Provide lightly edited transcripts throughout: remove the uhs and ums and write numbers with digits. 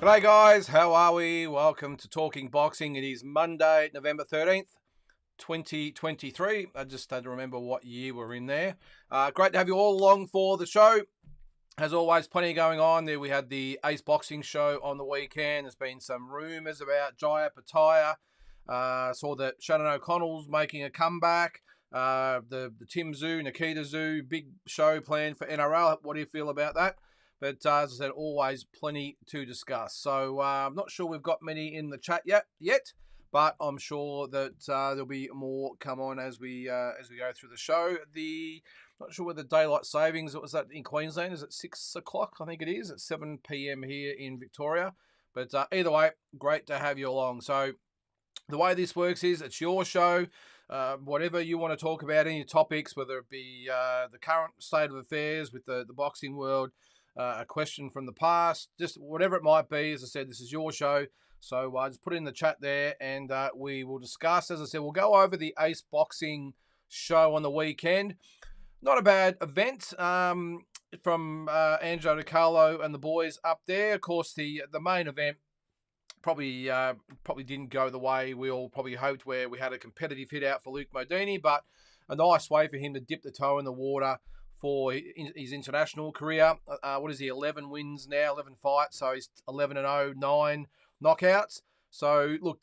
G'day guys, how are we? Welcome to Talking Boxing. It is Monday, November 13th, 2023. I just had to remember what year we're in there. Great to have you all along for the show. As always, plenty going on there. We had the Ace Boxing show on the weekend. There's been some rumours about Jaya Pataya. Saw that Shannon O'Connell's making a comeback. The Tim Zoo, Nikita Zoo, big show planned for NRL. What do you feel about that? But as I said, always plenty to discuss. So I'm not sure we've got many in the chat yet, but I'm sure that there'll be more come on as we go through the show. Not sure whether daylight savings, what was that in Queensland? Is it 6 o'clock? I think it is. It's 7 p.m. here in Victoria. But either way, great to have you along. So the way this works is it's your show. Whatever you want to talk about, any topics, whether it be the current state of affairs with the boxing world, a question from the past, just whatever it might be. As I said, this is your show. So just put it in the chat there and we will discuss. As I said, we'll go over the Ace Boxing show on the weekend. Not a bad event from Angelo DiCarlo and the boys up there. Of course, the main event probably didn't go the way we all probably hoped, where we had a competitive hit out for Luke Modini, but a nice way for him to dip the toe in the water for his international career. What is he, 11 wins now, 11 fights, so he's 11-0, 9 knockouts. So, look,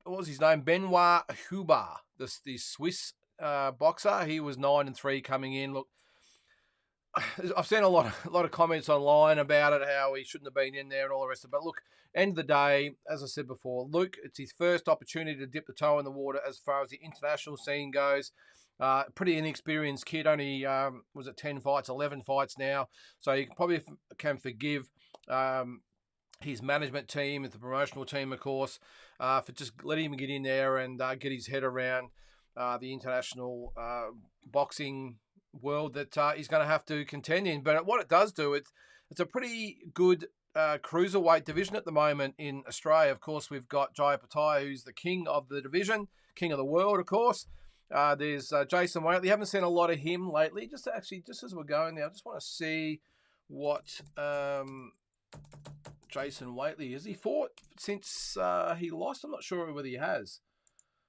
what was his name? Benoit Huber, the Swiss boxer. He was 9-3 coming in. Look, I've seen a lot of comments online about it, how he shouldn't have been in there and all the rest of it. But look, end of the day, as I said before, Luke, it's his first opportunity to dip the toe in the water as far as the international scene goes. Pretty inexperienced kid, only, was it 10 fights, 11 fights now. So you probably can forgive his management team and the promotional team, of course, for just letting him get in there and get his head around the international boxing world that he's going to have to contend in. But what it does do, it's a pretty good cruiserweight division at the moment in Australia. Of course, we've got Jaya Pataya, who's the king of the division, king of the world, of course. There's Jason Waitley. Haven't seen a lot of him lately. Just as we're going there, I just want to see what Jason Waitley has he fought since he lost. I'm not sure whether he has.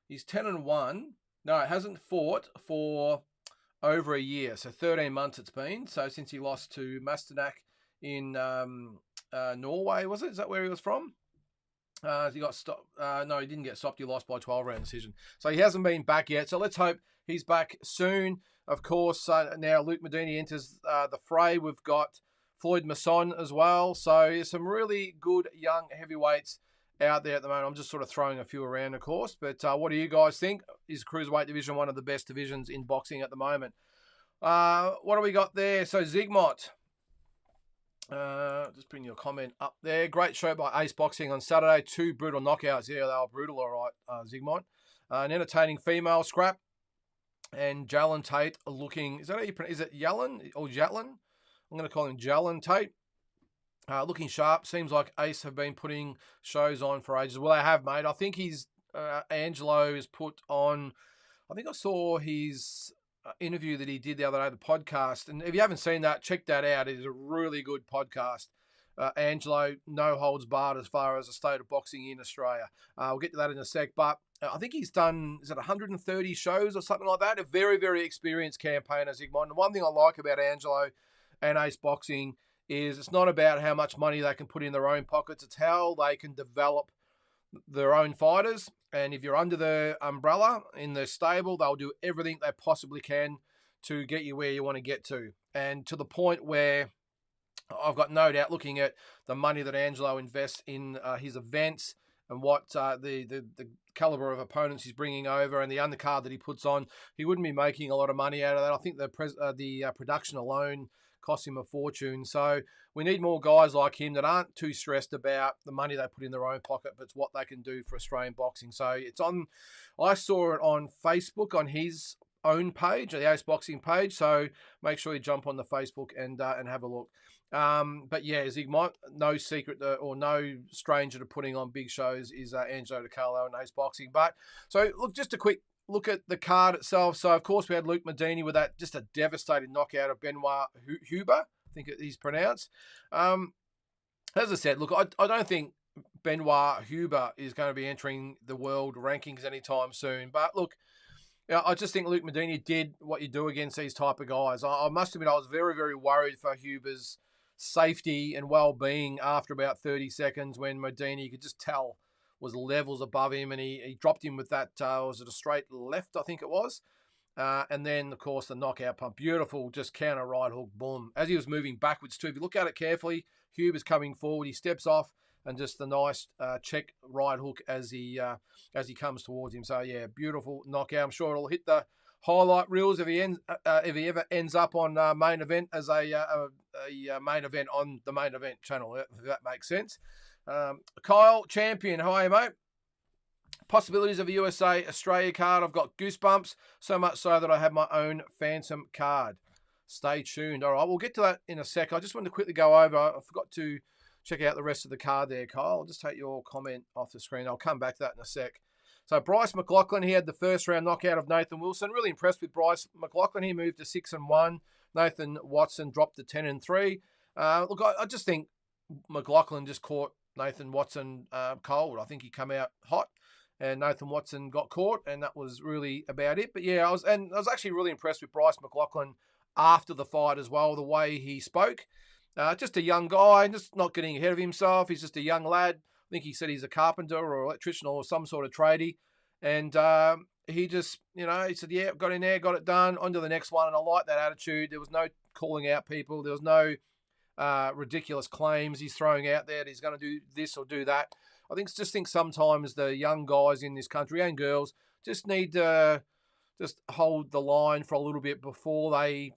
He's 10-1. No, it hasn't fought for over a year, so 13 months it's been. So since he lost to Masternak in Norway, was it? Is that where he was from? He got stopped. No, he didn't get stopped. He lost by 12-round decision. So he hasn't been back yet. So let's hope he's back soon. Of course, now Luke Modini enters the fray. We've got Floyd Masson as well. So there's some really good young heavyweights out there at the moment. I'm just sort of throwing a few around, of course. But what do you guys think? Is Cruiserweight division one of the best divisions in boxing at the moment? What do we got there? So Zygmunt. Just bring your comment up there. Great show by Ace Boxing on Saturday. 2 brutal knockouts. Yeah, they were brutal, all right, Zygmunt. An entertaining female scrap. And Jalen Tate looking... Is it Yellen or Jatlin? I'm going to call him Jalen Tate. Looking sharp. Seems like Ace have been putting shows on for ages. Well, they have, mate. I think Angelo is put on... I think I saw his interview that he did the other day, the podcast. And if you haven't seen that, check that out. It is a really good podcast. Angelo, no holds barred as far as the state of boxing in Australia. We'll get to that in a sec. But I think he's done, is it 130 shows or something like that? A very, very experienced campaigner, Zygmunt. And one thing I like about Angelo and Ace Boxing is it's not about how much money they can put in their own pockets. It's how they can develop their own fighters. And if you're under the umbrella in the stable, they'll do everything they possibly can to get you where you want to get to. And to the point where I've got no doubt, looking at the money that Angelo invests in his events and what the caliber of opponents he's bringing over and the undercard that he puts on, he wouldn't be making a lot of money out of that. I think the production alone cost him a fortune. So we need more guys like him that aren't too stressed about the money they put in their own pocket, but it's what they can do for Australian boxing. So it's on, I saw it on Facebook on his own page, the Ace Boxing page. So make sure you jump on the Facebook and have a look. But yeah, Zygmunt, no secret or no stranger to putting on big shows is Angelo DiCarlo and Ace Boxing. But so look, just a quick look at the card itself. So of course we had Luke Modini with that just a devastating knockout of Benoit Huber, I think he's pronounced. As I said, look, I don't think Benoit Huber is going to be entering the world rankings anytime soon. But look, yeah, I just think Luke Medini did what you do against these type of guys. I must admit, I was very, very worried for Huber's safety and well-being after about 30 seconds when Medini, you could just tell, was levels above him, and he dropped him with that, was it a straight left, I think it was? And then, of course, the knockout pump. Beautiful, just counter right hook, boom. As he was moving backwards too, if you look at it carefully, Huber's coming forward, he steps off, and just the nice check right hook as he comes towards him. So yeah, beautiful knockout. I'm sure it'll hit the highlight reels if he ever ends up on main event as a main event on the main event channel. If that makes sense. Kyle Champion, how are you, mate? Possibilities of a USA Australia card. I've got goosebumps, so much so that I have my own phantom card. Stay tuned. All right, we'll get to that in a sec. I just wanted to quickly go over. I forgot to check out the rest of the card there, Kyle. I'll just take your comment off the screen. I'll come back to that in a sec. So Bryce McLaughlin, he had the first round knockout of Nathan Wilson. Really impressed with Bryce McLaughlin. He moved to 6-1. Nathan Watson dropped to 10-3. Look, I just think McLaughlin just caught Nathan Watson cold. I think he came out hot, and Nathan Watson got caught, and that was really about it. But yeah, I was actually really impressed with Bryce McLaughlin after the fight as well, the way he spoke. Just a young guy, just not getting ahead of himself. He's just a young lad. I think he said he's a carpenter or electrician or some sort of tradie. And he just, he said, yeah, got in there, got it done, on to the next one. And I like that attitude. There was no calling out people. There was no ridiculous claims he's throwing out there that he's going to do this or do that. I think sometimes the young guys in this country and girls just need to just hold the line for a little bit before they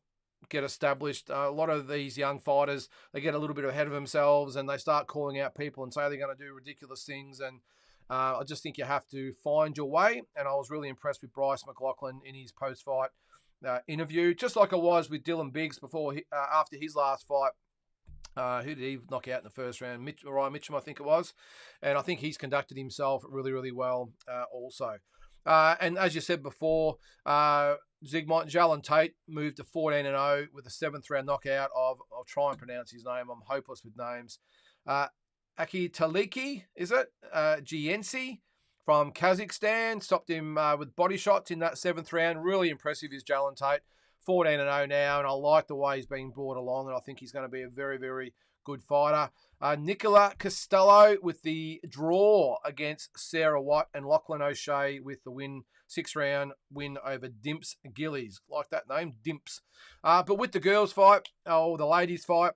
get established. A lot of these young fighters, they get a little bit ahead of themselves and they start calling out people and say they're going to do ridiculous things. And I just think you have to find your way. And I was really impressed with Bryce McLaughlin in his post-fight interview, just like I was with Dylan Biggs after his last fight. Who did he knock out in the first round? Ryan Mitchum, I think it was. And I think he's conducted himself really, really well also. And as you said before, Zygmunt Jalen Tate moved to 14-0 with a 7th round knockout of, I'll try and pronounce his name, I'm hopeless with names, Aki Taliki, is it? Giensi from Kazakhstan. Stopped him with body shots in that 7th round. Really impressive is Jalen Tate. 14-0 now, and I like the way he's being brought along, and I think he's going to be a very, very good fighter. Nicola Costello with the draw against Sarah Watt, and Lachlan O'Shea with the win, 6-round win over Dimps Gillies. Like that name, Dimps. But with the girls' fight, the ladies' fight,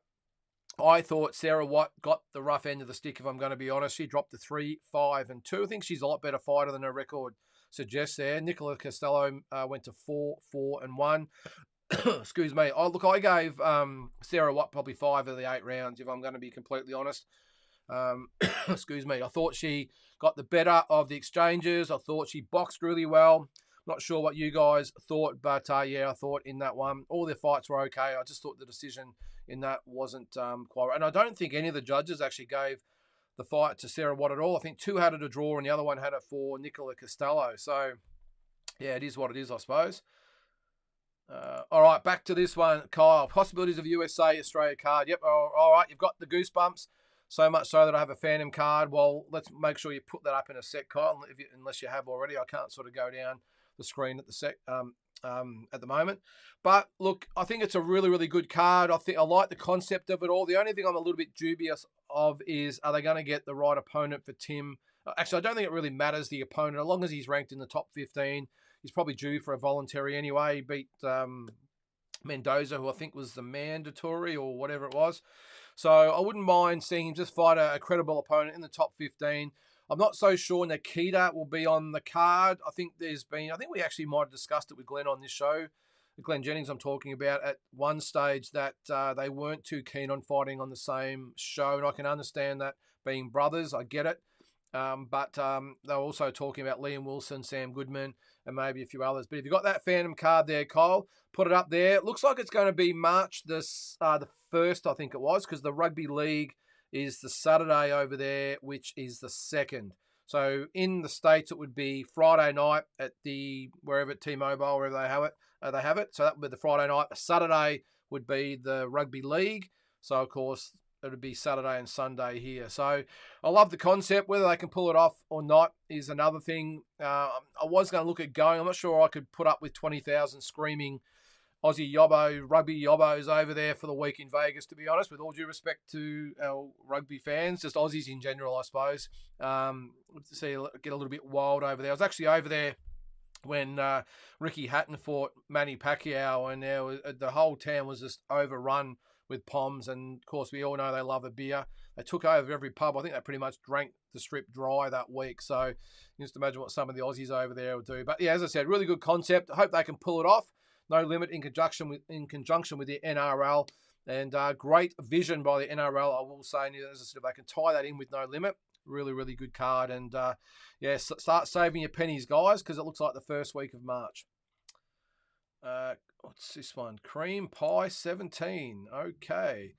I thought Sarah Watt got the rough end of the stick, if I'm going to be honest. She dropped to 3-5-2. I think she's a lot better fighter than her record suggests there. Nicola Costello went to 4-4-1. Excuse me. I gave Sarah Watt probably 5 of the 8 rounds, if I'm going to be completely honest. Excuse me. I thought she got the better of the exchanges. I thought she boxed really well. Not sure what you guys thought, but I thought in that one, all their fights were okay. I just thought the decision in that wasn't quite right. And I don't think any of the judges actually gave the fight to Sarah Watt at all. I think 2 had it a draw and the other one had it for Nicola Costello. So, yeah, it is what it is, I suppose. All right, back to this one, Kyle. Possibilities of USA Australia card. Yep, all right, you've got the goosebumps. So much so that I have a phantom card. Well, let's make sure you put that up in a sec, Kyle, unless you have already. I can't sort of go down the screen at the moment. But look, I think it's a really, really good card. I like the concept of it all. The only thing I'm a little bit dubious of is, are they going to get the right opponent for Tim? Actually, I don't think it really matters the opponent. As long as he's ranked in the top 15, he's probably due for a voluntary anyway. He beat Mendoza, who I think was the mandatory or whatever it was. So I wouldn't mind seeing him just fight a credible opponent in the top 15. I'm not so sure Nikita will be on the card. I think we actually might have discussed it with Glenn on this show. Glenn Jennings I'm talking about at one stage that they weren't too keen on fighting on the same show. And I can understand that being brothers. I get it. But they were also talking about Liam Wilson, Sam Goodman, and maybe a few others. But if you've got that phantom card there, Kyle, put it up there. It looks like it's going to be March the 1st, I think it was, because the Rugby League is the Saturday over there, which is the 2nd. So in the States, it would be Friday night at wherever T-Mobile, wherever they have it. So that would be the Friday night. Saturday would be the Rugby League. So, of course, would be Saturday and Sunday here. So I love the concept. Whether they can pull it off or not is another thing. I was going to look at going. I'm not sure I could put up with 20,000 screaming Aussie yobbo, rugby yobbos over there for the week in Vegas, to be honest, with all due respect to our rugby fans, just Aussies in general, I suppose. See, get a little bit wild over there. I was actually over there when Ricky Hatton fought Manny Pacquiao, and the whole town was just overrun with Poms, and of course we all know they love a beer. They took over every pub. I think they pretty much drank the strip dry that week. So you just imagine what some of the Aussies over there will do. But yeah, as I said, really good concept. I hope they can pull it off. No limit in conjunction with the NRL, and great vision by the NRL. I will say, as I said, if they can tie that in with No Limit, really, really good card. And yeah, start saving your pennies, guys, because it looks like the first week of March. What's this one? Cream Pie 17. Okay.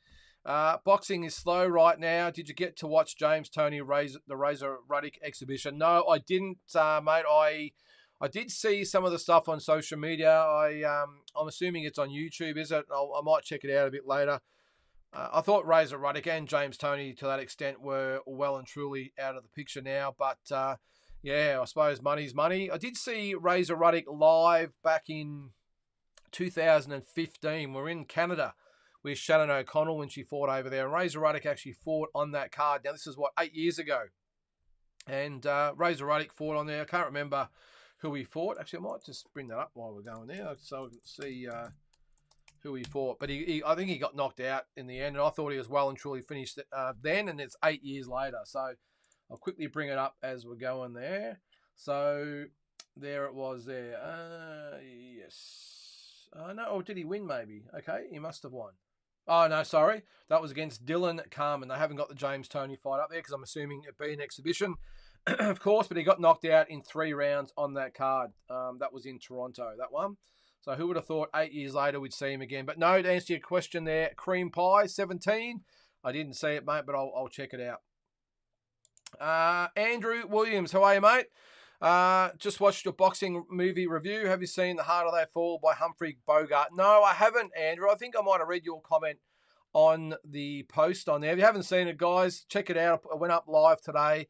Boxing is slow right now. Did you get to watch James Toney the Razor Ruddock exhibition? No, I didn't, mate. I did see some of the stuff on social media. I'm assuming it's on YouTube, is it? I might check it out a bit later. I thought Razor Ruddock and James Toney, to that extent, were well and truly out of the picture now. But, yeah, I suppose money's money. I did see Razor Ruddock live back in 2015. We're in Canada with Shannon O'Connell when she fought over there. And Razor Ruddock actually fought on that card. Now, this is, 8 years ago? And Razor Ruddock fought on there. I can't remember who he fought. Actually, I might just bring that up while we're going there so we can see who he fought. But I think he got knocked out in the end, and I thought he was well and truly finished then, and it's 8 years later. So I'll quickly bring it up as we're going there. So there it was there. Yes. No, or did he win maybe? Okay, he must have won. Oh, no, sorry. That was against Dylan Carmen. They haven't got the James Toney fight up there because I'm assuming it'd be an exhibition. Of course, but he got knocked out in 3 rounds on that card. That was in Toronto, that one. So who would have thought 8 years later we'd see him again? But no, to answer your question there, Cream Pie 17. I didn't see it, mate, but I'll check it out. Andrew Williams, how are you, mate? Just watched your boxing movie review. Have you seen The Harder They Fall by Humphrey Bogart? No, I haven't, Andrew. I think I might have read your comment on the post on there. If you haven't seen it, guys, check it out. It went up live today.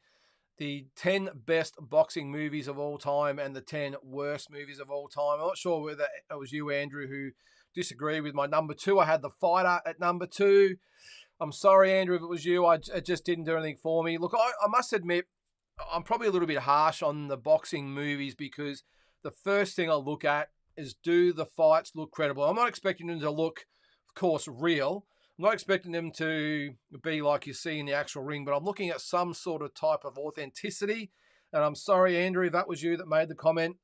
The 10 best boxing movies of all time and the 10 worst movies of all time. I'm not sure whether it was you, Andrew, who disagreed with my number 2. I had The Fighter at number 2. I'm sorry, Andrew, if it was you. It just didn't do anything for me. Look, I must admit, I'm probably a little bit harsh on the boxing movies because the first thing I look at is, do the fights look credible? I'm not expecting them to look, of course, real. I'm not expecting them to be like you see in the actual ring, but I'm looking at some sort of type of authenticity. And I'm sorry, Andrew, if that was you that made the comment.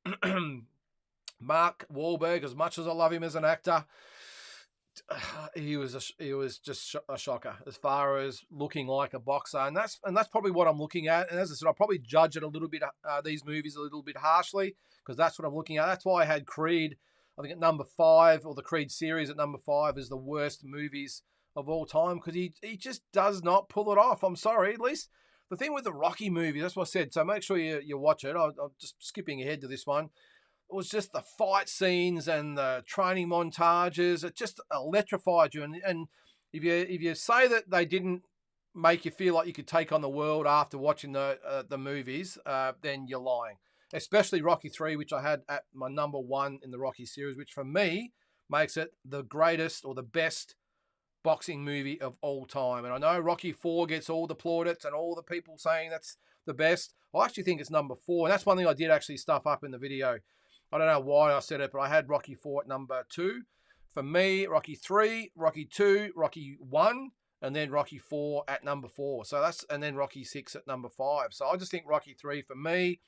Mark Wahlberg, as much as I love him as an actor, he was just a shocker as far as looking like a boxer, and that's probably what I'm looking at. And as I said, I'll probably judge it a little bit, these movies a little bit harshly because that's what I'm looking at. That's why I had Creed, I think at number 5, or the Creed series at number 5 is the worst movies of all time because he just does not pull it off. I'm sorry. At least the thing with the Rocky movies, that's what I said. So make sure you watch it. I'm just skipping ahead to this one. It was just the fight scenes and the training montages. It just electrified you. And if you say that they didn't make you feel like you could take on the world after watching the movies, then you're lying. Especially Rocky 3, which I had at my number 1 in the Rocky series, which for me makes it the greatest or the best boxing movie of all time. And I know Rocky 4 gets all the plaudits and all the people saying that's the best. I actually think it's number 4. And that's one thing I did actually stuff up in the video. I don't know why I said it, but I had Rocky 4 at number 2. For me, Rocky 3, Rocky 2, Rocky 1, and then Rocky 4 at number 4. And then Rocky 6 at number 5. So I just think Rocky 3 for me,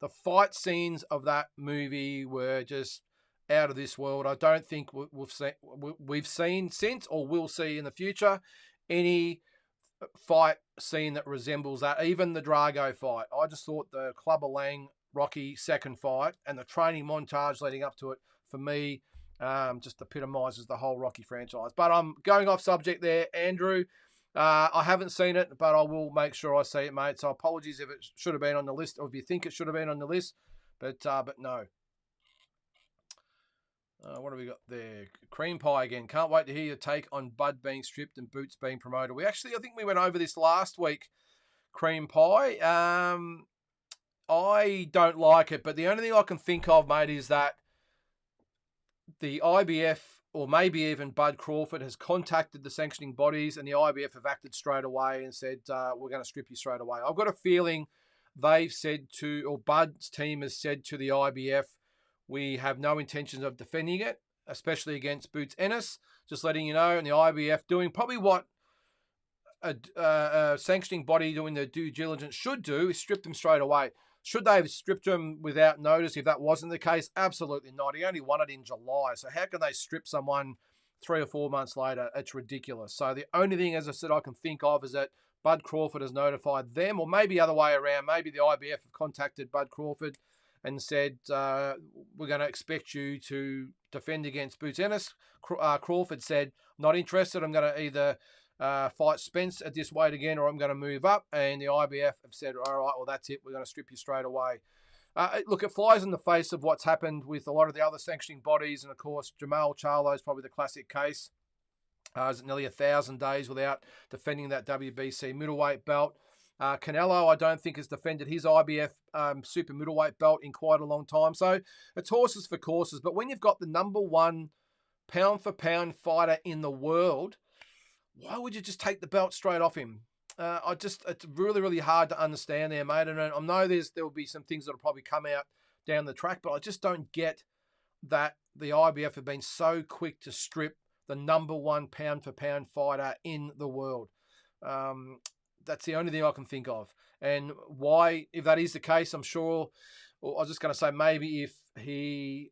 the fight scenes of that movie were just out of this world. I don't think we've seen since, or will see in the future, any fight scene that resembles that. Even the Drago fight. I just thought the Clubber Lang Rocky second fight and the training montage leading up to it, for me, just epitomizes the whole Rocky franchise. But I'm going off subject there, Andrew. I haven't seen it, but I will make sure I see it, mate. So apologies if it should have been on the list, or if you think it should have been on the list, but no. What have we got there? Cream pie again. Can't wait to hear your take on Bud being stripped and Boots being promoted. I think we went over this last week. Cream pie. I don't like it, but the only thing I can think of, mate, is that the IBF or maybe even Bud Crawford has contacted the sanctioning bodies, and the IBF have acted straight away and said, we're going to strip you straight away. I've got a feeling they've said to, or Bud's team has said to the IBF, we have no intentions of defending it, especially against Boots Ennis. Just letting you know, and the IBF doing probably what a sanctioning body doing their due diligence should do is strip them straight away. Should they have stripped him without notice if that wasn't the case? Absolutely not. He only won it in July. So how can they strip someone 3 or 4 months later? It's ridiculous. So the only thing, as I said, I can think of is that Bud Crawford has notified them, or maybe the other way around. Maybe the IBF have contacted Bud Crawford and said, we're going to expect you to defend against Boots Ennis. Crawford said, not interested. I'm going to either fight Spence at this weight again, or I'm going to move up. And the IBF have said, all right, well, that's it. We're going to strip you straight away. Look, it flies in the face of what's happened with a lot of the other sanctioning bodies. And, of course, Jamal Charlo is probably the classic case. Is it nearly 1,000 days without defending that WBC middleweight belt? Canelo, I don't think, has defended his IBF super middleweight belt in quite a long time. So it's horses for courses. But when you've got the number one pound-for-pound fighter in the world, why would you just take the belt straight off him? It's really, really hard to understand there, mate. And I know there will be some things that will probably come out down the track, but I just don't get that the IBF have been so quick to strip the number one pound-for-pound fighter in the world. That's the only thing I can think of. And why, if that is the case, I'm sure, well, I was just going to say maybe if he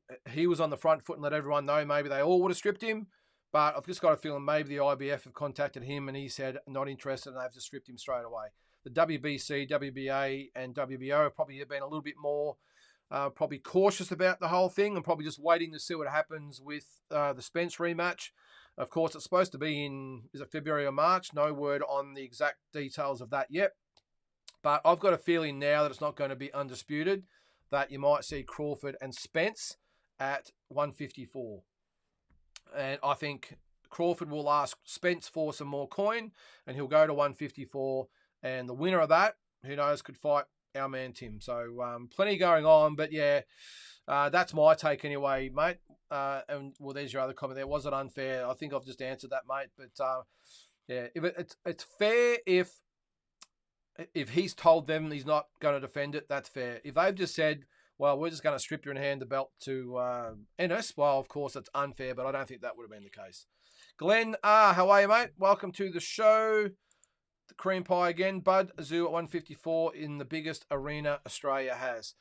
was on the front foot and let everyone know, maybe they all would have stripped him. But I've just got a feeling maybe the IBF have contacted him and he said not interested, and they've just stripped him straight away. The WBC, WBA, and WBO have probably been a little bit more probably cautious about the whole thing and probably just waiting to see what happens with the Spence rematch. Of course, it's supposed to be is it February or March? No word on the exact details of that yet. But I've got a feeling now that it's not going to be undisputed, that you might see Crawford and Spence at 154. And I think Crawford will ask Spence for some more coin, and he'll go to 154. And the winner of that, who knows, could fight our man Tim. So plenty going on. But yeah, that's my take anyway, mate. And well, there's your other comment there. Was it unfair? I think I've just answered that, mate. But yeah, it's fair if he's told them he's not going to defend it, that's fair. If they've just said, well, we're just going to strip you and hand the belt to Ennis, well, of course, it's unfair, but I don't think that would have been the case. Glenn, how are you, mate? Welcome to the show. The cream pie again. Bud Zoo at 154 in the biggest arena Australia has.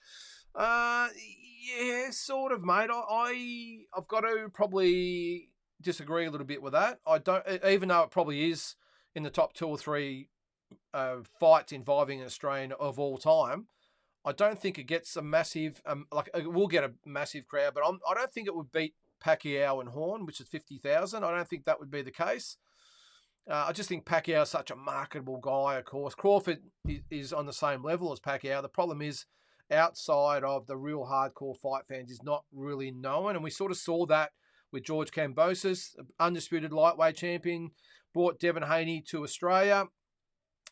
Yeah, sort of, mate. I've got to probably disagree a little bit with that. I don't, even though it probably is in the top 2 or 3 fights involving an Australian of all time, I don't think it gets a massive, it will get a massive crowd, but I don't think it would beat Pacquiao and Horn, which is 50,000. I don't think that would be the case. I just think Pacquiao is such a marketable guy, of course. Crawford is on the same level as Pacquiao. The problem is, outside of the real hardcore fight fans, is not really known. And we sort of saw that with George Kambosos, undisputed lightweight champion, brought Devin Haney to Australia.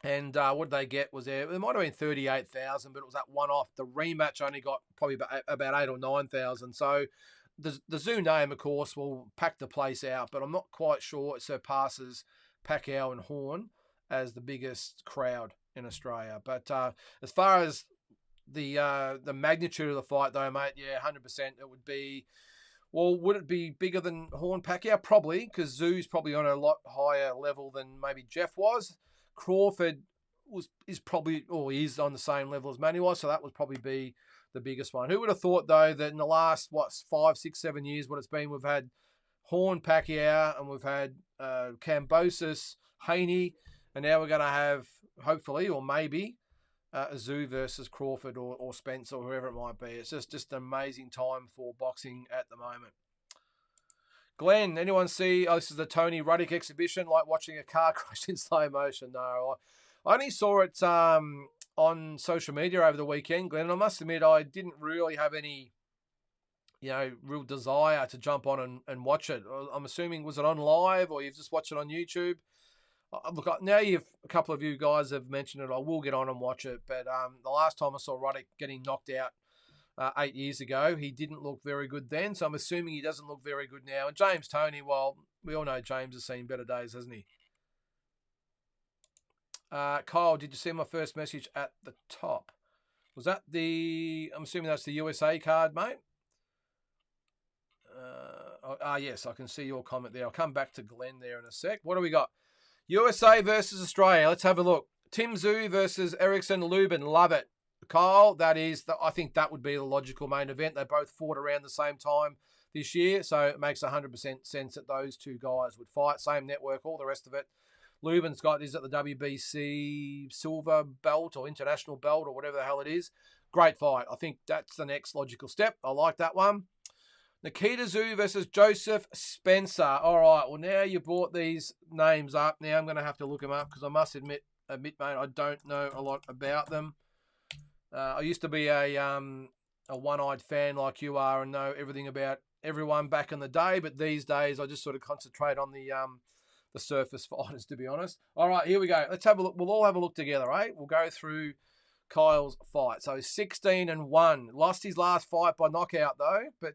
And what did they get? There might have been 38,000, but it was that one-off. The rematch only got probably about 8 or 9,000. So the Zoo name, of course, will pack the place out, but I'm not quite sure it surpasses Pacquiao and Horn as the biggest crowd in Australia. But as far as the magnitude of the fight, though, mate, yeah, 100%, it would be. Well, would it be bigger than Horn Pacquiao? Probably, because Zoo's probably on a lot higher level than maybe Jeff was. Crawford is probably, or is on the same level as Manny was, so that would probably be the biggest one. Who would have thought, though, that in the last 5, 6, 7 years, what it's been, we've had Horn Pacquiao and we've had Kambosos, Haney, and now we're going to have, hopefully, or maybe, Zoo versus Crawford or Spence or whoever it might be. It's just an amazing time for boxing at the moment. Glenn, anyone see, this is the Tony Ruddick exhibition, like watching a car crash in slow motion? No, I only saw it on social media over the weekend, Glenn, and I must admit I didn't really have any, real desire to jump on and watch it. I'm assuming, was it on live or you've just watched it on YouTube? Look, now a couple of you guys have mentioned it. I will get on and watch it. But the last time I saw Roddick getting knocked out 8 years ago, he didn't look very good then. So I'm assuming he doesn't look very good now. And James Toney, well, we all know James has seen better days, hasn't he? Kyle, did you see my first message at the top? Was that I'm assuming that's the USA card, mate? Yes, I can see your comment there. I'll come back to Glenn there in a sec. What do we got? USA versus Australia. Let's have a look. Tim Zhu versus Ericsson Lubin. Love it. Kyle, I think that would be the logical main event. They both fought around the same time this year, so it makes 100% sense that those two guys would fight. Same network, all the rest of it. Lubin's got is at the WBC silver belt or international belt or whatever the hell it is. Great fight. I think that's the next logical step. I like that one. Nikita Zhu versus Joseph Spencer. All right. Well, now you brought these names up. Now I'm going to have to look them up because I must admit, mate, I don't know a lot about them. I used to be a one-eyed fan like you are and know everything about everyone back in the day, but these days I just sort of concentrate on the surface fighters, to be honest. All right, here we go. Let's have a look. We'll all have a look together, right? We'll go through Kyle's fight. So he's 16-1. Lost his last fight by knockout though, but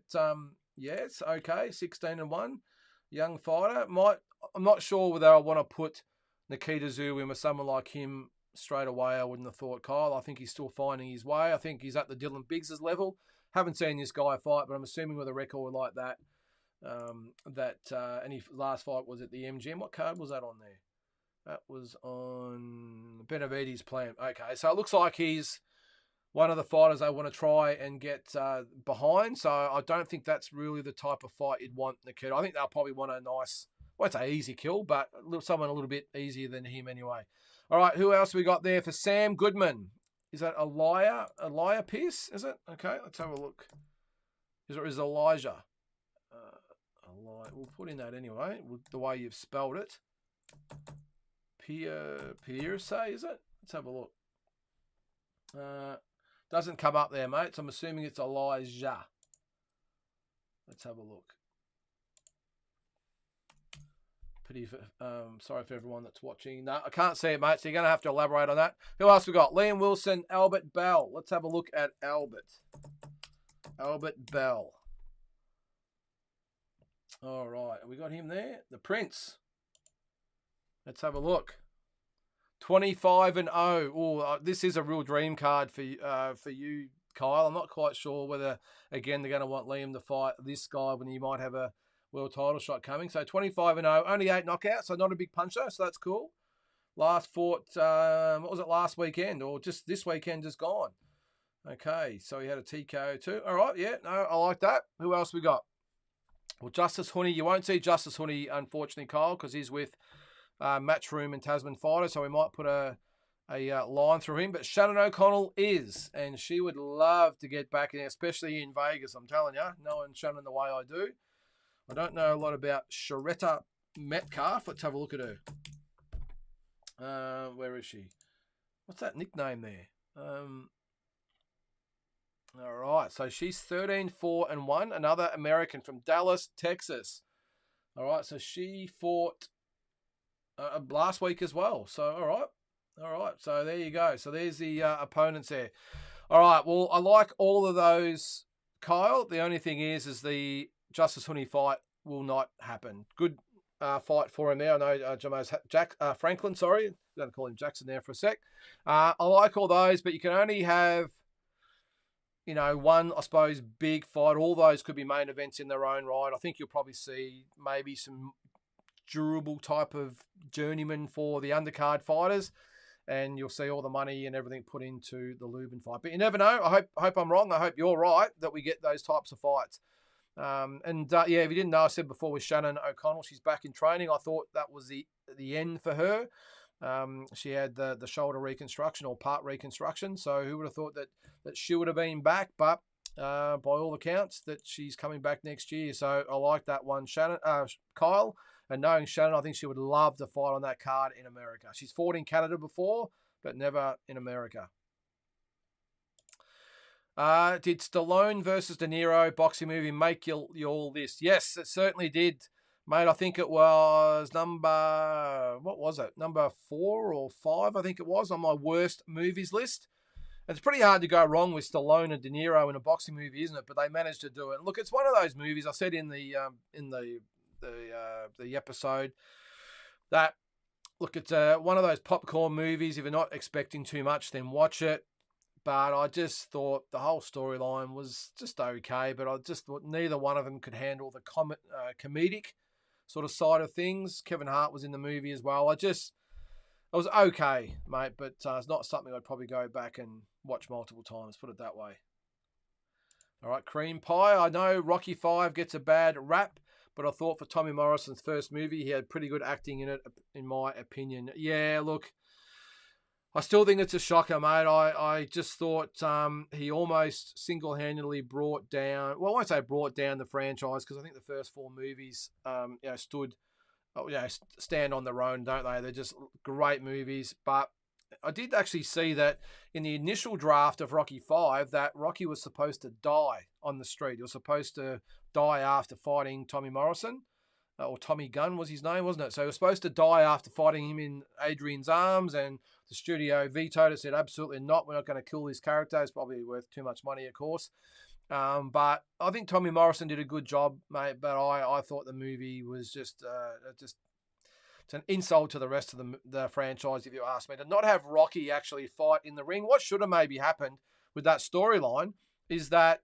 yes, okay, 16-1. Young fighter. I'm not sure whether I want to put Nikita Zhu in with someone like him straight away. I wouldn't have thought, Kyle. I think he's still finding his way. I think he's at the Dylan Biggs' level. Haven't seen this guy fight, but I'm assuming with a record like that, and his last fight was at the MGM. What card was that on there? That was on Benavides' plan. Okay, so it looks like he's one of the fighters they want to try and get behind. So I don't think that's really the type of fight you'd want, Nikita. I think they'll probably want a nice, well, it's an easy kill, but someone a little bit easier than him anyway. All right, who else we got there for Sam Goodman? Is that Elijah Pierce? Is it? Okay, let's have a look. Is Elijah? We'll put in that anyway, with the way you've spelled it. Pierce, is it? Let's have a look. Doesn't come up there, mate. So I'm assuming it's Elijah. Let's have a look. Sorry for everyone that's watching. No, I can't see it, mate. So you're going to have to elaborate on that. Who else we got? Liam Wilson, Albert Bell. Let's have a look at Albert. Albert Bell. All right, we got him there. The Prince. Let's have a look. 25-0. Oh, this is a real dream card for you, Kyle. I'm not quite sure whether, again, they're going to want Liam to fight this guy when he might have a world title shot coming. So 25-0, only 8 knockouts, so not a big puncher, so that's cool. Last fought, what was it, last weekend, or just this weekend just gone? Okay, so he had a TKO too. All right, yeah, no, I like that. Who else we got? Well, Justice Honey, you won't see Justice Honey, unfortunately, Kyle, because he's with Matchroom and Tasman Fighter, so we might put a line through him. But Shannon O'Connell is, and she would love to get back in, especially in Vegas, I'm telling you, knowing Shannon the way I do. I don't know a lot about Sharetta Metcalf. Let's have a look at her. Where is she? What's that nickname there? All right, so she's 13-4-1, another American from Dallas, Texas. All right, so she fought last week as well. So, all right. So there you go. So there's the opponents there. All right, well, I like all of those, Kyle. The only thing is the Justice Honey fight will not happen. Good fight for him now. I know Jamo's Franklin, sorry. I'm going to call him Jackson there for a sec. I like all those, but you can only have, one, I suppose, big fight. All those could be main events in their own right. I think you'll probably see maybe some durable type of journeyman for the undercard fighters, and you'll see all the money and everything put into the Lubin fight. But you never know. I hope I'm wrong. I hope you're right that we get those types of fights. If you didn't know, I said before with Shannon O'Connell, she's back in training. I thought that was the end for her. She had the shoulder reconstruction or part reconstruction. So who would have thought that she would have been back? But by all accounts, that she's coming back next year. So I like that one, Shannon, Kyle. And knowing Shannon, I think she would love to fight on that card in America. She's fought in Canada before, but never in America. Did Stallone versus De Niro boxing movie make your list? Yes, it certainly did, mate. I think it was what was it? Number 4 or 5, I think it was, on my worst movies list. It's pretty hard to go wrong with Stallone and De Niro in a boxing movie, isn't it? But they managed to do it. Look, it's one of those movies. I said in the episode that, look, it's one of those popcorn movies. If you're not expecting too much, then watch it. But I just thought the whole storyline was just okay. But I just thought neither one of them could handle the comedic sort of side of things. Kevin Hart was in the movie as well. It was okay, mate, but it's not something I'd probably go back and watch multiple times, put it that way. All right, Cream Pie. I know Rocky V gets a bad rap, but I thought for Tommy Morrison's first movie, he had pretty good acting in it, in my opinion. Yeah, look, I still think it's a shocker, mate. I just thought he almost single-handedly brought down, well, I won't say brought down the franchise, because I think the first 4 movies stand on their own, don't they? They're just great movies. But I did actually see that in the initial draft of Rocky V, that Rocky was supposed to die on the street. He was supposed to die after fighting Tommy Morrison, or Tommy Gunn was his name, wasn't it? So he was supposed to die after fighting him in Adrian's arms, and the studio vetoed it, said, absolutely not, we're not going to kill this character. It's probably worth too much money, of course. But I think Tommy Morrison did a good job, mate. But I thought the movie was just it's an insult to the rest of the franchise, if you ask me, to not have Rocky actually fight in the ring. What should have maybe happened with that storyline is that,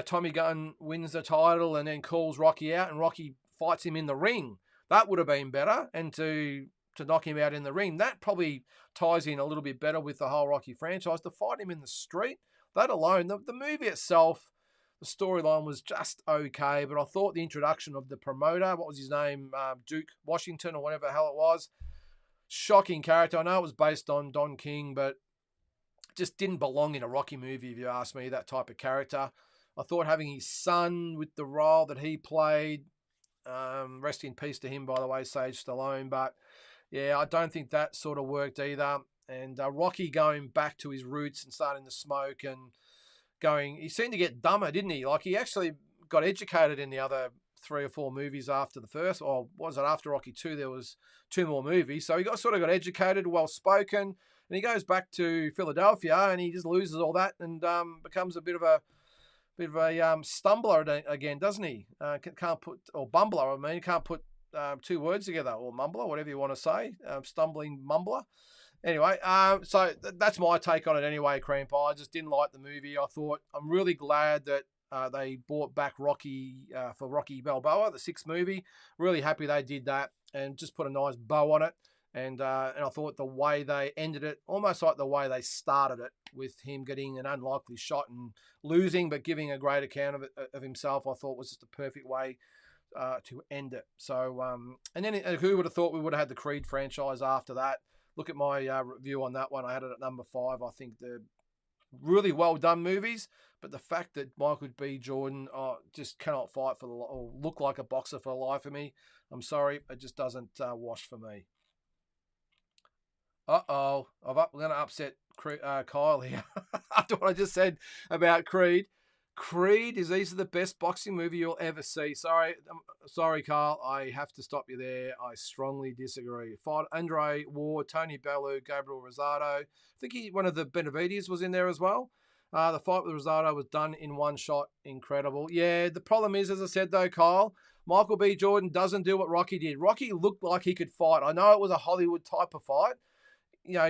Tommy Gunn wins the title and then calls Rocky out, and Rocky fights him in the ring. That would have been better, and to knock him out in the ring, that probably ties in a little bit better with the whole Rocky franchise. To fight him in the street, that alone, the movie itself, the storyline was just okay, but I thought the introduction of the promoter, what was his name, Duke Washington or whatever the hell it was, shocking character. I know it was based on Don King, but just didn't belong in a Rocky movie, if you ask me, that type of character. I thought having his son with the role that he played, rest in peace to him, by the way, Sage Stallone, but yeah, I don't think that sort of worked either. And Rocky going back to his roots and starting to smoke and he seemed to get dumber, didn't he? Like, he actually got educated in the other 3 or 4 movies after the first, or was it after Rocky 2? There was 2 more movies. So he sort of got educated, well-spoken, and he goes back to Philadelphia and he just loses all that and becomes a bit of a stumbler again, doesn't he? Can't put, or bumbler, I mean, can't put 2 words together, or mumbler, whatever you want to say, stumbling mumbler. Anyway, so that's my take on it anyway, Cream Pie. I just didn't like the movie. I'm really glad that they brought back Rocky for Rocky Balboa, the 6th movie. Really happy they did that and just put a nice bow on it. And I thought the way they ended it, almost like the way they started it, with him getting an unlikely shot and losing, but giving a great account of himself, I thought was just a perfect way to end it. So, and then who would have thought we would have had the Creed franchise after that? Look at my review on that one. I had it at number 5. I think they're really well done movies, but the fact that Michael B. Jordan just cannot fight or look like a boxer for the life of me, I'm sorry, it just doesn't wash for me. Uh-oh, I'm going to upset Kyle here after what I just said about Creed. Creed is easily the best boxing movie you'll ever see. Sorry, Carl. I have to stop you there. I strongly disagree. Fought Andre Ward, Tony Bellew, Gabriel Rosado. I think one of the Benavides was in there as well. The fight with Rosado was done in one shot. Incredible. Yeah, the problem is, as I said though, Kyle, Michael B. Jordan doesn't do what Rocky did. Rocky looked like he could fight. I know it was a Hollywood type of fight,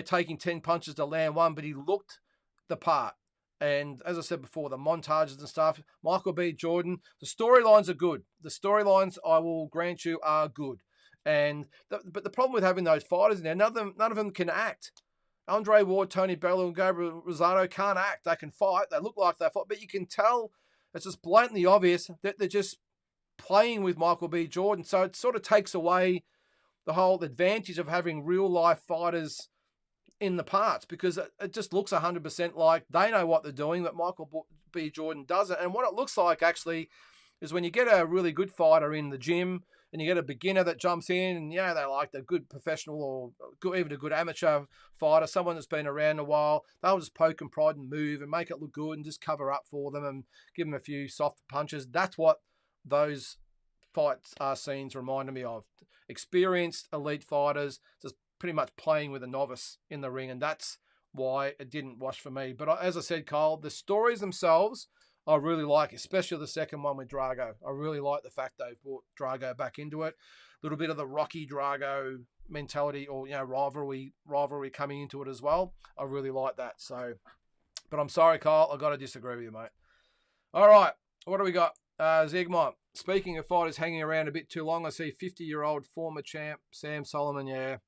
taking 10 punches to land one, but he looked the part. And as I said before, the montages and stuff, Michael B. Jordan, the storylines are good. The storylines, I will grant you, are good. But the problem with having those fighters in there, none of them can act. Andre Ward, Tony Bellew, and Gabriel Rosado can't act. They can fight. They look like they fight. But you can tell it's just blatantly obvious that they're just playing with Michael B. Jordan. So it sort of takes away the whole advantage of having real-life fighters in the parts, because it just looks 100% like they know what they're doing, but Michael B. Jordan doesn't. And what it looks like actually is when you get a really good fighter in the gym and you get a beginner that jumps in, and they like the good professional or good, even a good amateur fighter, someone that's been around a while. They'll just poke and prod and move and make it look good and just cover up for them and give them a few soft punches. That's what those fights scenes reminded me of. Experienced elite fighters just pretty much playing with a novice in the ring, and that's why it didn't wash for me. But as I said, Kyle, the stories themselves I really like, especially the second one with Drago. I really like the fact they've brought Drago back into it. A little bit of the Rocky Drago mentality or rivalry coming into it as well. I really like that. So, but I'm sorry, Kyle, I got to disagree with you, mate. All right, what do we got? Zygmunt. Speaking of fighters hanging around a bit too long, I see 50-year-old former champ Sam Solomon,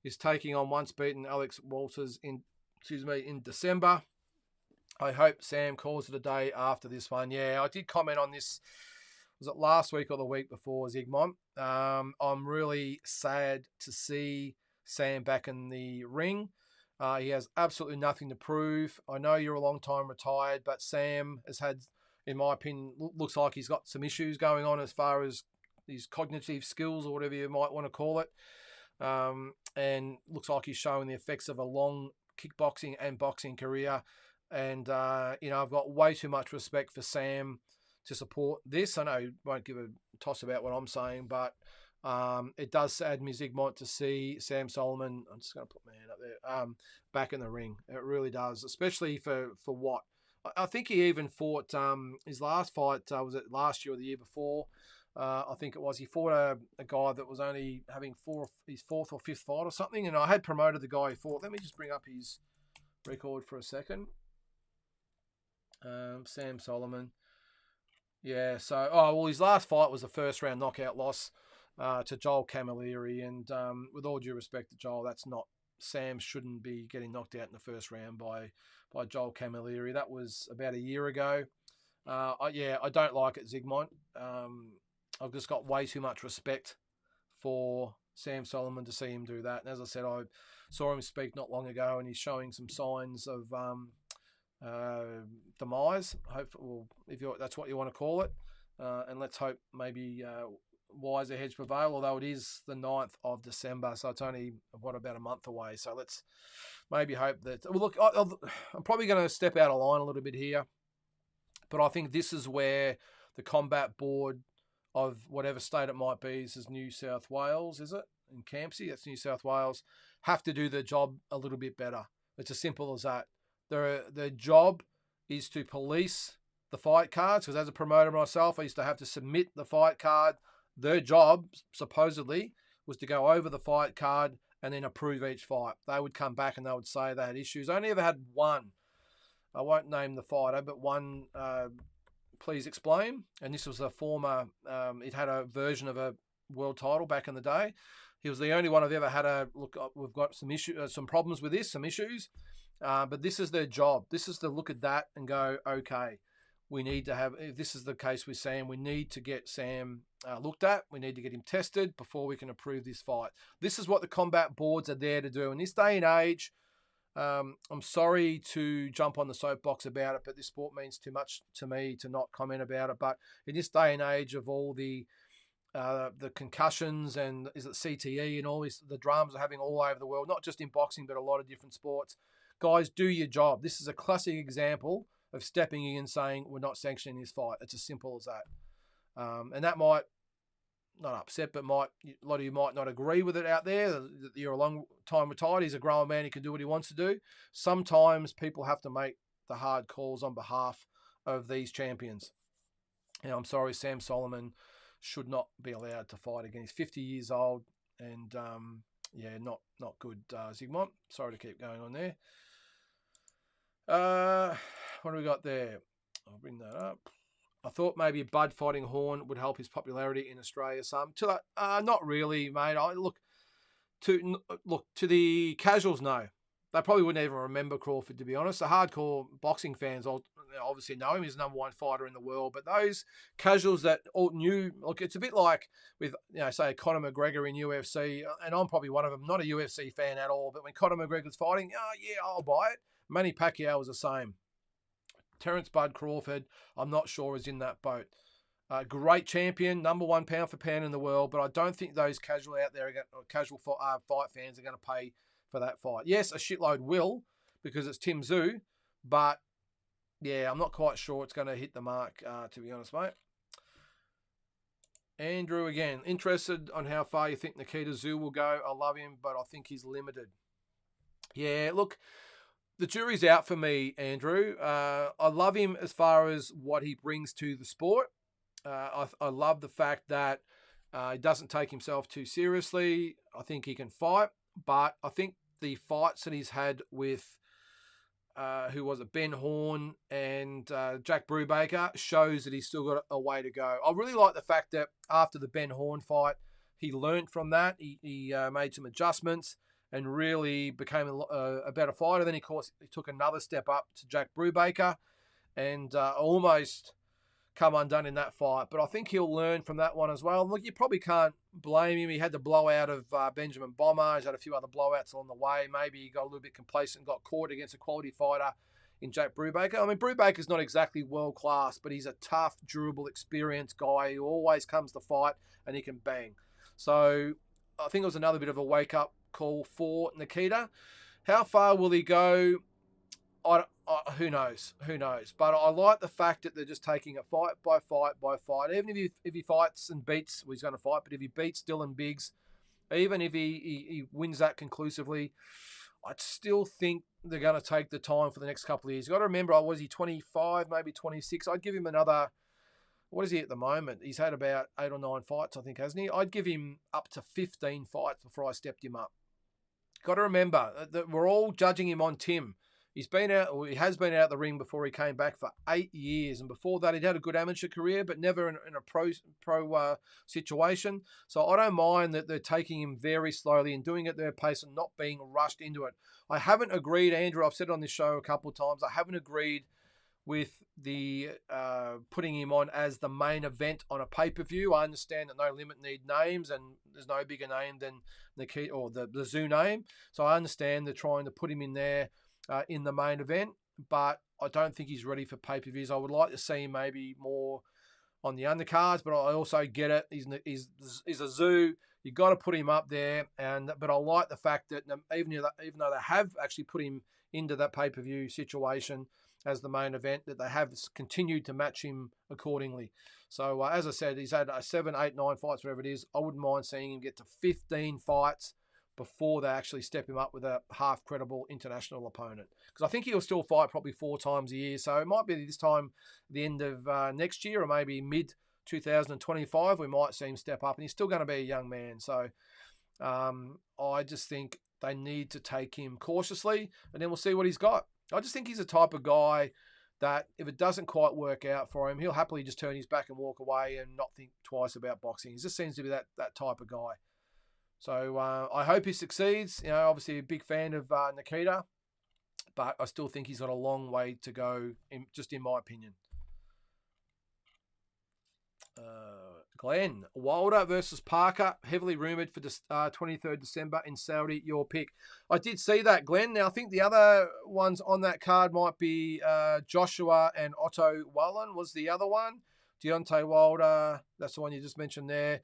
is taking on once beaten Alex Walters in December. I hope Sam calls it a day after this one. Yeah, I did comment on this. Was it last week or the week before, Zygmunt? I'm really sad to see Sam back in the ring. He has absolutely nothing to prove. I know you're a long time retired, but Sam has had, in my opinion, looks like he's got some issues going on as far as his cognitive skills or whatever you might want to call it. And looks like he's showing the effects of a long kickboxing and boxing career. And, I've got way too much respect for Sam to support this. I know he won't give a toss about what I'm saying, but it does sadden me, Zygmunt, to see Sam Solomon, I'm just going to put my hand up there, back in the ring. It really does, especially for what? I think he even fought his last fight, was it last year or the year before? I think it was. He fought a guy that was only having his fourth or fifth fight or something, and I had promoted the guy he fought. Let me just bring up his record for a second. Sam Solomon. Yeah, so, his last fight was a first round knockout loss to Joel Camilleri. And with all due respect to Joel, Sam shouldn't be getting knocked out in the first round by Joel Camilleri. That was about a year ago. I don't like it, Zygmunt. I've just got way too much respect for Sam Solomon to see him do that. And as I said, I saw him speak not long ago, and he's showing some signs of demise. Hopefully, that's what you want to call it, and let's hope maybe wiser heads prevail. Although it is the 9th of December, so it's only about a month away. So let's maybe hope that. Well, look, I'm probably going to step out of line a little bit here, but I think this is where the combat board of whatever state it might be, this is New South Wales, is it? In Campsie, that's New South Wales, have to do their job a little bit better. It's as simple as that. Their job is to police the fight cards, because as a promoter myself, I used to have to submit the fight card. Their job, supposedly, was to go over the fight card and then approve each fight. They would come back and they would say they had issues. I only ever had one. I won't name the fighter, but one, please explain. And this was a former, it had a version of a world title back in the day. He was the only one I've ever had we've got some issues, some problems with this, some issues. But this is their job. This is to look at that and go, okay, we need to have, if this is the case with Sam, we need to get Sam looked at. We need to get him tested before we can approve this fight. This is what the combat boards are there to do. In this day and age, I'm sorry to jump on the soapbox about it, but this sport means too much to me to not comment about it. But in this day and age of all the concussions and is it CTE and all this, the dramas are having all over the world, not just in boxing, but a lot of different sports. Guys, do your job. This is a classic example of stepping in and saying, we're not sanctioning this fight. It's as simple as that. And that might not upset, but a lot of you might not agree with it out there. That you're a long time retired. He's a grown man. He can do what he wants to do. Sometimes people have to make the hard calls on behalf of these champions. And I'm sorry, Sam Solomon should not be allowed to fight again. He's 50 years old and, not good, Zygmunt. Sorry to keep going on there. What do we got there? I'll bring that up. I thought maybe Bud fighting Horn would help his popularity in Australia some. Not really, mate. To the casuals, no. They probably wouldn't even remember Crawford, to be honest. The hardcore boxing fans obviously know him. He's the number one fighter in the world. But those casuals that all knew, look, it's a bit like with, say, Conor McGregor in UFC, and I'm probably one of them, not a UFC fan at all, but when Conor McGregor's fighting, I'll buy it. Manny Pacquiao was the same. Terence Bud Crawford, I'm not sure is in that boat. Great champion, #1 pound for pound in the world, but I don't think those casual out there, casual fight fans are going to pay for that fight. Yes, a shitload will because it's Tim Tszyu, but yeah, I'm not quite sure it's going to hit the mark, to be honest, mate. Andrew again, interested on how far you think Nikita Tszyu will go. I love him, but I think he's limited. Yeah, look, the jury's out for me, Andrew. I love him as far as what he brings to the sport. I love the fact that he doesn't take himself too seriously. I think he can fight, but I think the fights that he's had with who was it, Ben Horn and Jack Brubaker shows that he's still got a way to go. I really like the fact that after the Ben Horn fight, he learned from that. He made some adjustments and really became a better fighter. Then, of course, he took another step up to Jack Brubaker and almost come undone in that fight. But I think he'll learn from that one as well. Look, you probably can't blame him. He had the blowout of Benjamin Bomber. He's had a few other blowouts along the way. Maybe he got a little bit complacent, got caught against a quality fighter in Jack Brubaker. I mean, Brubaker's not exactly world class, but he's a tough, durable, experienced guy who always comes to fight and he can bang. So I think it was another bit of a wake-up call for Nikita. How far will he go? Who knows? Who knows? But I like the fact that they're just taking it fight by fight by fight. Even if he fights and beats, well, he's going to fight. But if he beats Dylan Biggs, even if he wins that conclusively, I still think they're going to take the time for the next couple of years. You've got to remember, was he 25, maybe 26? I'd give him another. What is he at the moment? He's had about 8 or 9 fights, I think, hasn't he? I'd give him up to 15 fights before I stepped him up. Got to remember that we're all judging him on Tim. He has been out of the ring before he came back for 8 years, and before that, he'd had a good amateur career, but never in a pro situation. So I don't mind that they're taking him very slowly and doing it at their pace and not being rushed into it. I haven't agreed, Andrew. I've said it on this show a couple of times. I haven't agreed with the putting him on as the main event on a pay-per-view. I understand that No Limit need names, and there's no bigger name than Nikita or the Tszyu name. So I understand they're trying to put him in there. In the main event, but I don't think he's ready for pay-per-views. I would like to see him maybe more on the undercards, but I also get it. He's a Tszyu. You've got to put him up there, but I like the fact that even though they have actually put him into that pay-per-view situation as the main event, that they have continued to match him accordingly. So as I said, he's had 7, 8, 9 fights, whatever it is. I wouldn't mind seeing him get to 15 fights before they actually step him up with a half-credible international opponent. Because I think he'll still fight probably 4 times a year. So it might be this time, the end of next year, or maybe mid-2025, we might see him step up. And he's still going to be a young man. So I just think they need to take him cautiously, and then we'll see what he's got. I just think he's a type of guy that if it doesn't quite work out for him, he'll happily just turn his back and walk away and not think twice about boxing. He just seems to be that type of guy. So I hope he succeeds. You know, obviously a big fan of Nikita, but I still think he's got a long way to go, just in my opinion. Glenn, Wilder versus Parker, heavily rumoured for 23rd December in Saudi, your pick. I did see that, Glenn. Now, I think the other ones on that card might be Joshua and Otto Wallen was the other one. Deontay Wilder, that's the one you just mentioned there.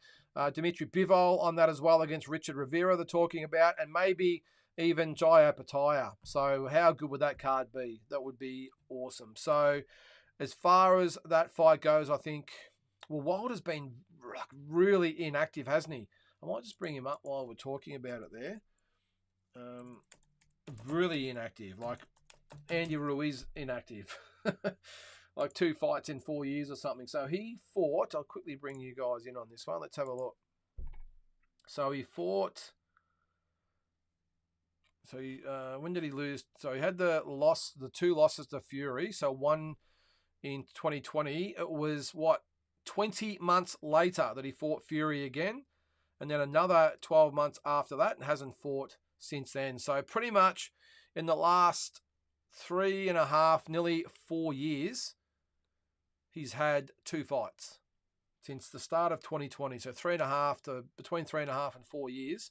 Dimitri Bivol on that as well against Richard Rivera they're talking about, and maybe even Jai Opetaia. So how good would that card be? That would be awesome. So as far as that fight goes, I think, well, Wilder's been really inactive, hasn't he? I might just bring him up while we're talking about it there. Really inactive, like Andy Ruiz inactive. Like 2 fights in 4 years or something. So he fought, I'll quickly bring you guys in on this one. Let's have a look. So he fought, when did he lose? So he had the 2 losses to Fury. So one in 2020. It was 20 months later that he fought Fury again. And then another 12 months after that, and hasn't fought since then. So pretty much in the last 3.5, nearly 4 years, he's had 2 fights since the start of 2020. So between 3.5 and 4 years,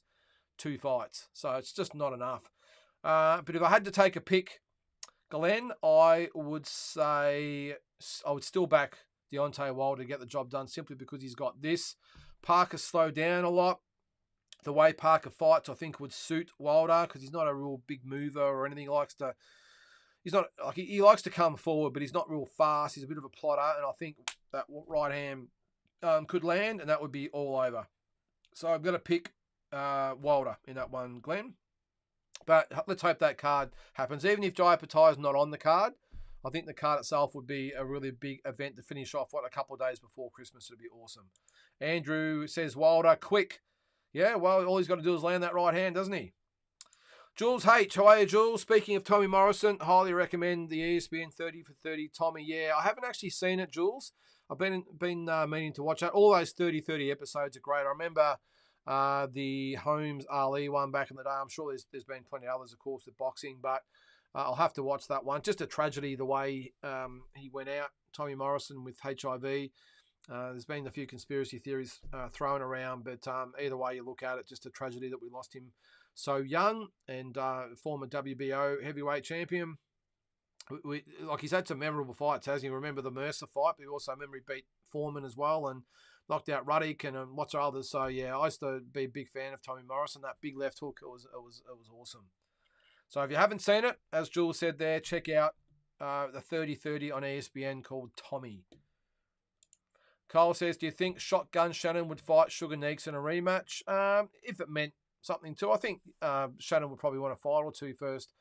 2 fights. So it's just not enough. But if I had to take a pick, Glenn, I would say I would still back Deontay Wilder to get the job done simply because he's got this. Parker slowed down a lot. The way Parker fights, I think, would suit Wilder because he's not a real big mover or anything. He's not like he likes to come forward, but he's not real fast. He's a bit of a plotter, and I think that right hand could land, and that would be all over. So I'm going to pick Wilder in that one, Glenn. But let's hope that card happens. Even if Jai Patai is not on the card, I think the card itself would be a really big event to finish off, a couple of days before Christmas. Would be awesome. Andrew says Wilder, quick. Yeah, well, all he's got to do is land that right hand, doesn't he? Jules H. How are you, Jules? Speaking of Tommy Morrison, highly recommend the ESPN 30 for 30 Tommy. Yeah, I haven't actually seen it, Jules. I've been meaning to watch that. All those 30 episodes are great. I remember the Holmes Ali one back in the day. I'm sure there's been plenty of others, of course, with boxing, but I'll have to watch that one. Just a tragedy the way he went out, Tommy Morrison, with HIV. There's been a few conspiracy theories thrown around, but either way you look at it, just a tragedy that we lost him so young, and former WBO heavyweight champion. Like he's had some memorable fights, hasn't he? Remember the Mercer fight, but he also beat Foreman as well, and knocked out Ruddick and lots of others. So yeah, I used to be a big fan of Tommy Morrison. That big left hook, it was awesome. So if you haven't seen it, as Jules said there, check out the 30-30 on ESPN called Tommy. Cole says, do you think Shotgun Shannon would fight Sugar Neeks in a rematch? If it meant something too, I think Shannon would probably want a fight or two first.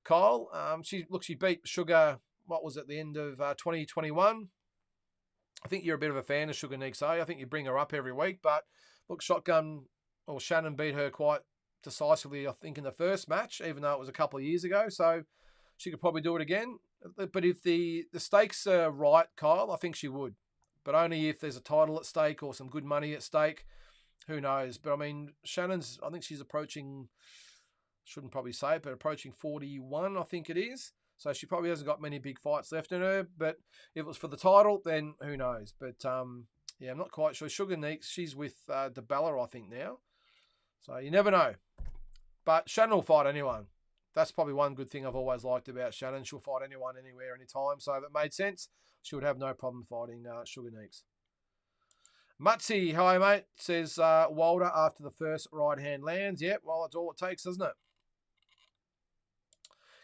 Kyle, she beat Sugar, what was it, the end of 2021? I think you're a bit of a fan of Sugar Neeks, I think you bring her up every week, but look, Shannon beat her quite decisively, I think, in the first match, even though it was a couple of years ago, so she could probably do it again. But if the stakes are right, Kyle, I think she would. But only if there's a title at stake or some good money at stake. Who knows? But I mean, I think she's approaching, shouldn't probably say it, but approaching 41, I think it is. So she probably hasn't got many big fights left in her. But if it was for the title, then who knows? But yeah, I'm not quite sure. Sugar Neeks, she's with DeBella, I think, now. So you never know. But Shannon will fight anyone. That's probably one good thing I've always liked about Shannon. She'll fight anyone, anywhere, anytime. So if it made sense, she would have no problem fighting Sugar Neeks. Mutsy, hi mate, says Wilder after the first right hand lands. Yep, well, that's all it takes, isn't it?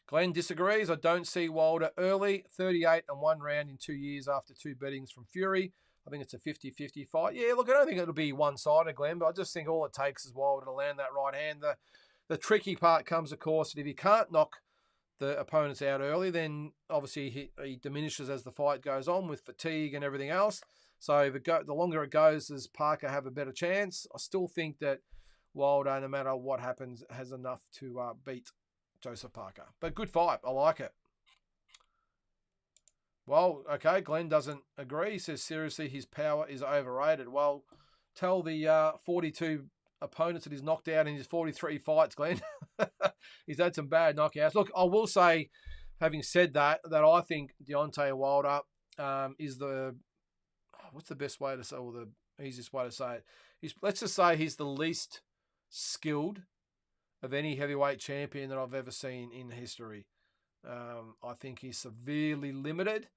Glenn disagrees. I don't see Wilder early. 38 and 1 round in 2 years after 2 beatings from Fury. I think it's a 50-50 fight. Yeah, look, I don't think it'll be one-sided, Glenn, but I just think all it takes is Wilder to land that right hand. The tricky part comes, of course, that if he can't knock the opponents out early, then obviously he diminishes as the fight goes on with fatigue and everything else. So if the longer it goes, does Parker have a better chance? I still think that Wilder, no matter what happens, has enough to beat Joseph Parker. But good fight. I like it. Well, okay, Glenn doesn't agree. He says, seriously, his power is overrated. Well, tell the 42 opponents that he's knocked out in his 43 fights, Glenn. He's had some bad knockouts. Look, I will say, having said that I think Deontay Wilder is what's the best way to say, or the easiest way to say it? Let's just say he's the least skilled of any heavyweight champion that I've ever seen in history. I think he's severely limited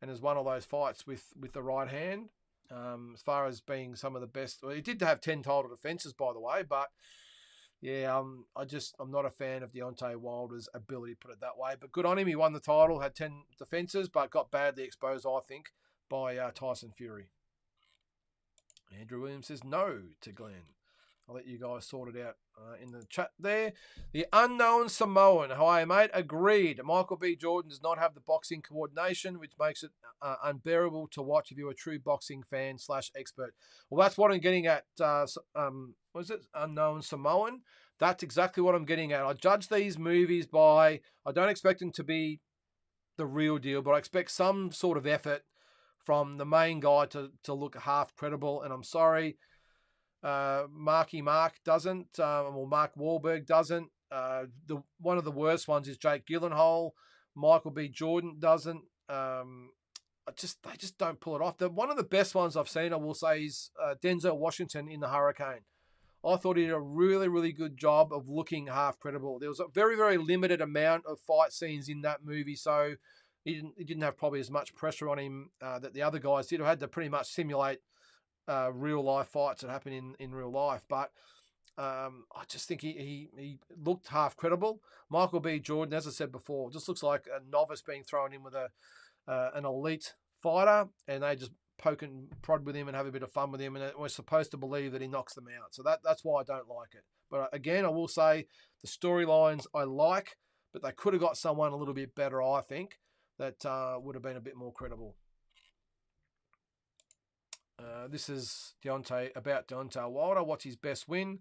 and has won all those fights with the right hand. As far as being some of the best, well, he did have 10 title defenses, by the way, but yeah, I'm not a fan of Deontay Wilder's ability, put it that way. But good on him, he won the title, had 10 defenses, but got badly exposed, I think, by Tyson Fury. Andrew Williams says no to Glenn. I'll let you guys sort it out in the chat there. The Unknown Samoan. Hi, mate. Agreed. Michael B. Jordan does not have the boxing coordination, which makes it unbearable to watch if you're a true boxing fan / expert. Well, that's what I'm getting at. What is it? Unknown Samoan. That's exactly what I'm getting at. I judge these movies by, I don't expect them to be the real deal, but I expect some sort of effort from the main guy to look half credible. And I'm sorry, Marky Mark doesn't, or Mark Wahlberg doesn't. One of the worst ones is Jake Gyllenhaal. Michael B. Jordan doesn't. They just don't pull it off. One of the best ones I've seen, I will say, is Denzel Washington in The Hurricane. I thought he did a really, really good job of looking half credible. There was a very, very limited amount of fight scenes in that movie, so he didn't have probably as much pressure on him that the other guys did, who had to pretty much simulate real life fights that happen in real life. But I just think he looked half credible. Michael B. Jordan, as I said before, just looks like a novice being thrown in with an elite fighter, and they just poke and prod with him and have a bit of fun with him, and we're supposed to believe that he knocks them out. So that's why I don't like it. But again, I will say the storylines I like, but they could have got someone a little bit better, I think, that would have been a bit more credible. This is Deontay Wilder. What's his best win?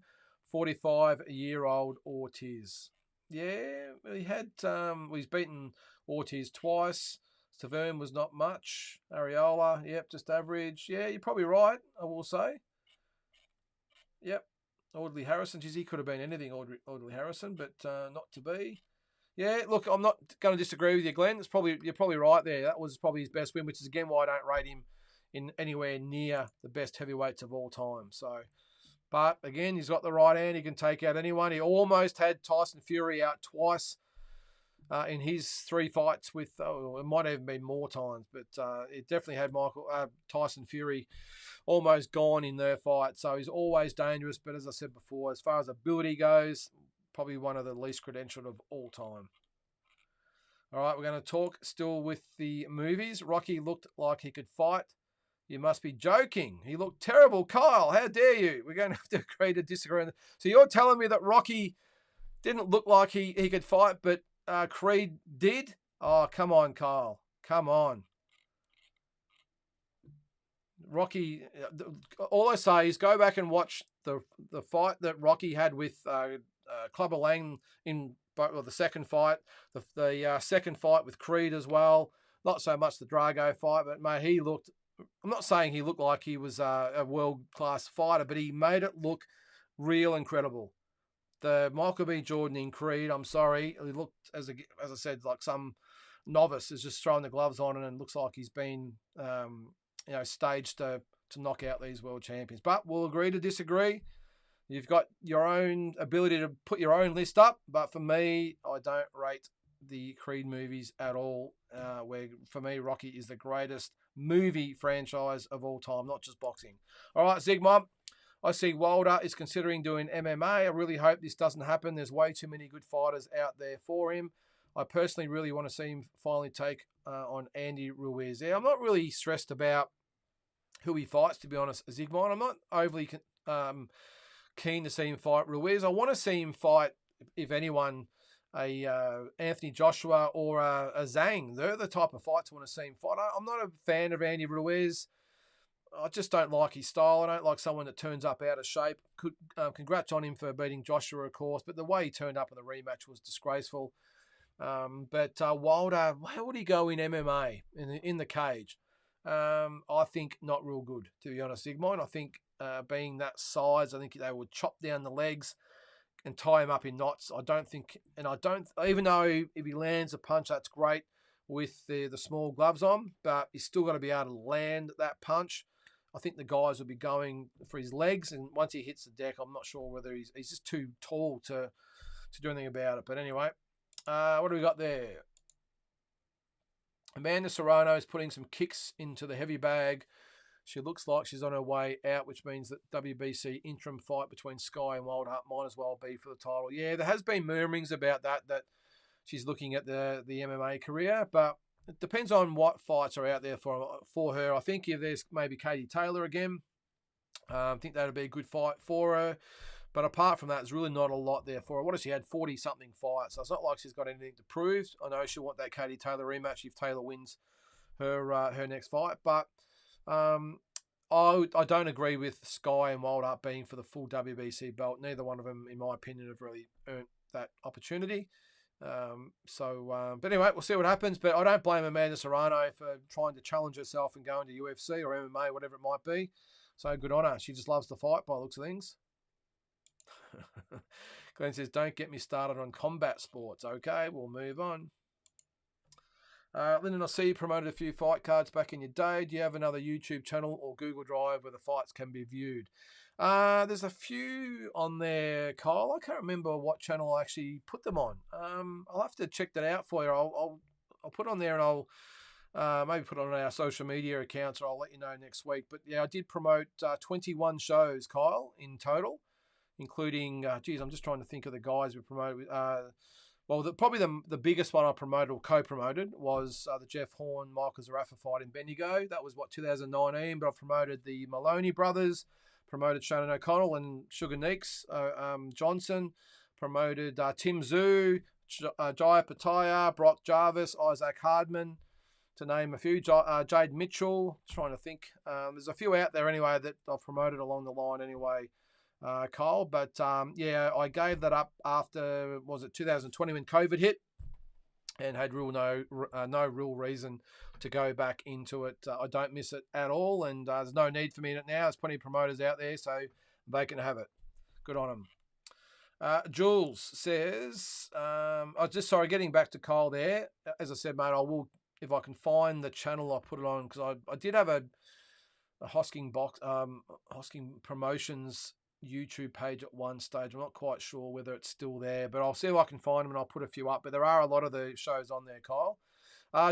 45-year-old Ortiz. Yeah, he had. He's beaten Ortiz twice. Taverne was not much. Areola, yep, just average. Yeah, you're probably right, I will say. Yep. Audley Harrison, geez, he could have been anything, Audley Harrison, but not to be. Yeah, look, I'm not going to disagree with you, Glenn. You're probably right there. That was probably his best win, which is again why I don't rate him in anywhere near the best heavyweights of all time. So, but again, he's got the right hand. He can take out anyone. He almost had Tyson Fury out twice in his 3 fights with, it might have been more times, but it definitely had Tyson Fury almost gone in their fight. So he's always dangerous. But as I said before, as far as ability goes, probably one of the least credentialed of all time. All right, we're going to talk still with the movies. Rocky looked like he could fight. You must be joking. He looked terrible. Kyle, how dare you? We're going to have to agree to disagree. So you're telling me that Rocky didn't look like he could fight, but Creed did? Oh, come on, Kyle. Come on. Rocky, all I say is go back and watch the fight that Rocky had with Clubber Lang in the second fight, the second fight with Creed as well. Not so much the Drago fight, but mate, he looked. I'm not saying he looked like he was a world-class fighter, but he made it look real and credible. The Michael B. Jordan in Creed, I'm sorry, he looked, as I said, like some novice is just throwing the gloves on and looks like he's been, staged to knock out these world champions. But we'll agree to disagree. You've got your own ability to put your own list up, but for me, I don't rate the Creed movies at all. Where for me, Rocky is the greatest movie franchise of all time, not just boxing. All right, Zigmund, I see Wilder is considering doing MMA. I really hope this doesn't happen. There's way too many good fighters out there for him. I personally really want to see him finally take on Andy Ruiz. Yeah, I'm not really stressed about who he fights, to be honest, Zigmund. I'm not overly keen to see him fight Ruiz. I want to see him fight, if anyone, a Anthony Joshua or a Zhang. They're the type of fights I want to see him fight. I'm not a fan of Andy Ruiz. I just don't like his style. I don't like someone that turns up out of shape. Congrats on him for beating Joshua, of course, but the way he turned up in the rematch was disgraceful. But Wilder, how would he go in MMA, in the cage? I think not real good, to be honest, Zigmund. I think being that size, I think they would chop down the legs and tie him up in knots. Even though if he lands a punch, that's great with the small gloves on, but he's still got to be able to land that punch. I think the guys will be going for his legs, and once he hits the deck, I'm not sure whether he's just too tall to do anything about it. But anyway, what do we got there? Amanda Serrano is putting some kicks into the heavy bag. She looks like she's on her way out, which means that WBC interim fight between Sky and Wilder might as well be for the title. Yeah, there has been murmurings about that she's looking at the MMA career, but it depends on what fights are out there for her. I think if there's maybe Katie Taylor again, I think that would be a good fight for her. But apart from that, there's really not a lot there for her. What has she had? 40-something fights. So it's not like she's got anything to prove. I know she'll want that Katie Taylor rematch if Taylor wins her next fight. But I don't agree with Sky and Wilder being for the full WBC belt. Neither one of them, in my opinion, have really earned that opportunity. But anyway, we'll see what happens. But I don't blame Amanda Serrano for trying to challenge herself and going to UFC or MMA, whatever it might be. So good on her. She just loves to fight by the looks of things. Glenn says, don't get me started on combat sports. Okay, we'll move on. Lynden, I see you promoted a few fight cards back in your day. Do you have another YouTube channel or Google Drive where the fights can be viewed? There's a few on there, Kyle. I can't remember what channel I actually put them on. I'll have to check that out for you. I'll put on there, and I'll maybe put it on our social media accounts, or I'll let you know next week. But yeah, I did promote 21 shows, Kyle, in total, including, geez, I'm just trying to think of the guys we promoted. Well, probably the biggest one I promoted or co-promoted was the Jeff Horn, Michael Zarafa fight in Bendigo. That was, 2019? But I've promoted the Maloney brothers, promoted Shannon O'Connell and Sugar Neeks Johnson, promoted Tim Zhu, Jaya Pataya, Brock Jarvis, Isaac Hardman, to name a few. Jade Mitchell, trying to think. There's a few out there anyway that I've promoted along the line anyway, Kyle. But yeah, I gave that up after, was it 2020 when COVID hit, and had no real reason to go back into it. I don't miss it at all, and there's no need for me in it now. There's plenty of promoters out there, so they can have it. Good on them. Jules says, getting back to Kyle there. As I said, mate, I will, if I can find the channel, I'll put it on, because I did have a Hosking Hosking Promotions YouTube page at one stage. I'm not quite sure whether it's still there, but I'll see if I can find them and I'll put a few up. But there are a lot of the shows on there, Kyle.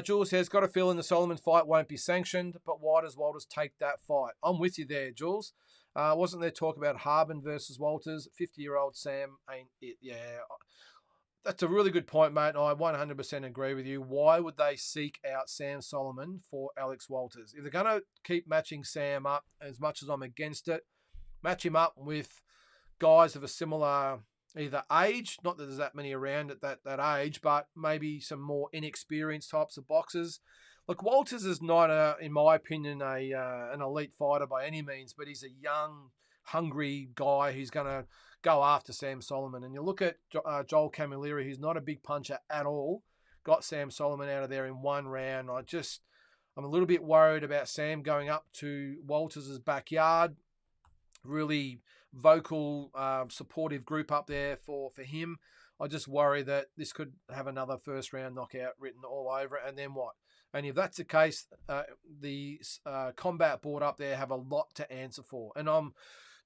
Jules says, got a feeling the Solomon fight won't be sanctioned, but why does Walters take that fight? I'm with you there, Jules. Wasn't there talk about Harbin versus Walters? 50-year-old Sam ain't it. Yeah, that's a really good point, mate. I 100% agree with you. Why would they seek out Sam Solomon for Alex Walters? If they're going to keep matching Sam up, as much as I'm against it, match him up with guys of a similar either age, not that there's that many around at that age, but maybe some more inexperienced types of boxers. Look, Walters is not, in my opinion, an elite fighter by any means, but he's a young, hungry guy who's going to go after Sam Solomon. And you look at Joel Camilleri, who's not a big puncher at all, got Sam Solomon out of there in one round. I'm a little bit worried about Sam going up to Walters' backyard. Really vocal, supportive group up there for him. I just worry that this could have another first round knockout written all over it, and then what? And if that's the case, the combat board up there have a lot to answer for. And I'm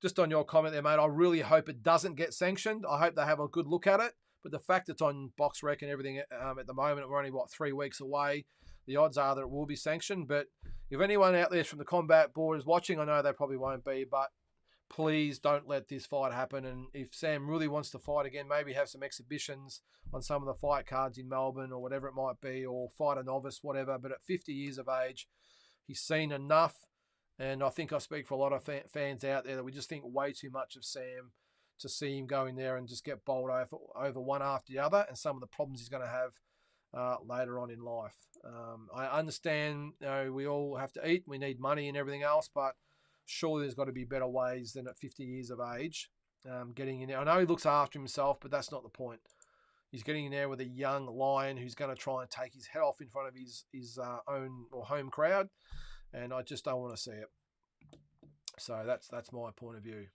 just on your comment there, mate, I really hope it doesn't get sanctioned. I hope they have a good look at it. But the fact it's on BoxRec and everything at the moment, we're only, 3 weeks away. The odds are that it will be sanctioned. But if anyone out there from the combat board is watching, I know they probably won't be, but please don't let this fight happen. And if Sam really wants to fight again, maybe have some exhibitions on some of the fight cards in Melbourne or whatever it might be, or fight a novice, whatever. But at 50 years of age, he's seen enough. And I think I speak for a lot of fans out there that we just think way too much of Sam to see him go in there and just get bowled over one after the other, and some of the problems he's going to have later on in life. I understand, we all have to eat, we need money and everything else, but surely there's got to be better ways than at 50 years of age getting in there. I know he looks after himself, but that's not the point. He's getting in there with a young lion who's going to try and take his head off in front of his own or home crowd, and I just don't want to see it. So that's my point of view.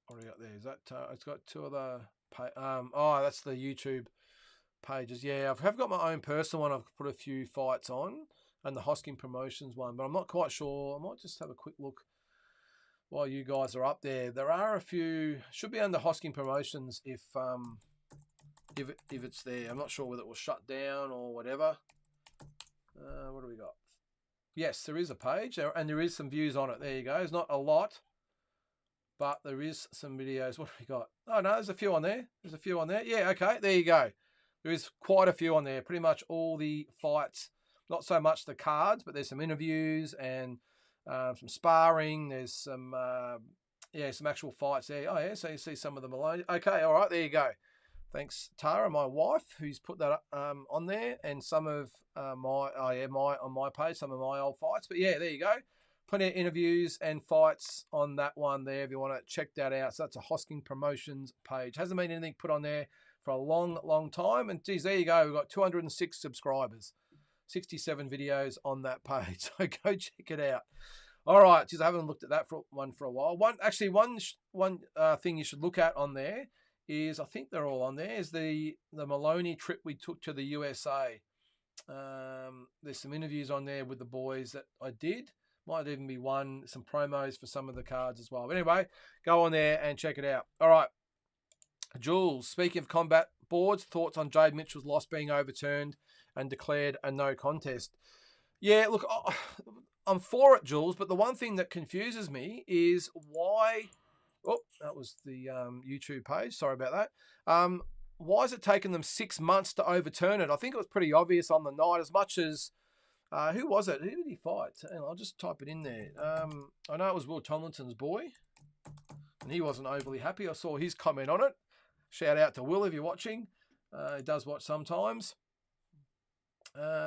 What do we got there? Is that it's got two other that's the YouTube pages. Yeah, I have got my own personal one. I've put a few fights on, and the Hosking Promotions one, but I'm not quite sure. I might just have a quick look while you guys are up there. There are a few, should be under Hosking Promotions if it's there. I'm not sure whether it was shut down or whatever. What do we got? Yes, there is a page, and there is some views on it. There you go. It's not a lot, but there is some videos. What have we got? Oh, no, there's a few on there. There's a few on there. Yeah, okay, there you go. There is quite a few on there. Pretty much all the fights, not so much the cards, but there's some interviews and some sparring. There's some actual fights there. Oh, yeah, so you see some of them alone. Okay, all right, there you go. Thanks, Tara, my wife, who's put that on there, and some of on my page, some of my old fights. But yeah, there you go. Plenty of interviews and fights on that one there if you want to check that out. So that's a Hosking Promotions page. Hasn't been anything put on there for a long, long time. And geez, there you go. We've got 206 subscribers, 67 videos on that page. So go check it out. All right, geez, I haven't looked at that one for a while. One thing you should look at on there is, I think they're all on there, is the Maloney trip we took to the USA. There's some interviews on there with the boys that I did. Might even be some promos for some of the cards as well. But anyway, go on there and check it out. All right. Jules, speaking of combat boards, thoughts on Jade Mitchell's loss being overturned and declared a no contest? Yeah, look, I'm for it, Jules, but the one thing that confuses me is why. Oh, that was the YouTube page. Sorry about that. Why has it taken them 6 months to overturn it? I think it was pretty obvious on the night, as much as who was it? Who did he fight? Hang on, I'll just type it in there. I know it was Will Tomlinson's boy, and he wasn't overly happy. I saw his comment on it. Shout out to Will if you're watching. He does watch sometimes.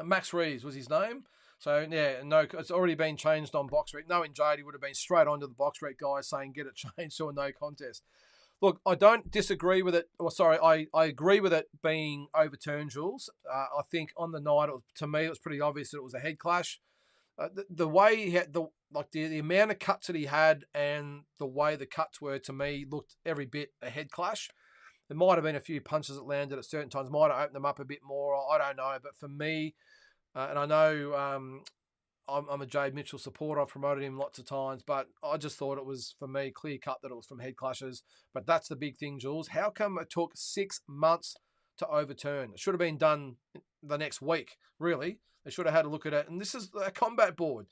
Max Reeves was his name. So, yeah, no, it's already been changed on BoxRec. Knowing Jade, he would have been straight onto the BoxRec guys saying get it changed to a no contest. Look, I don't disagree with it. Or sorry, I agree with it being overturned, Jules. I think on the night, to me, it was pretty obvious that it was a head clash. The way he had the amount of cuts that he had and the way the cuts were, to me, looked every bit a head clash. There might have been a few punches that landed at certain times, might have opened them up a bit more. I don't know, but for me, and I know I'm a Jade Mitchell supporter. I've promoted him lots of times, but I just thought it was, for me, clear cut that it was from head clashes. But that's the big thing, Jules. How come it took 6 months to overturn? It should have been done the next week, really. They should have had a look at it. And this is a combat board.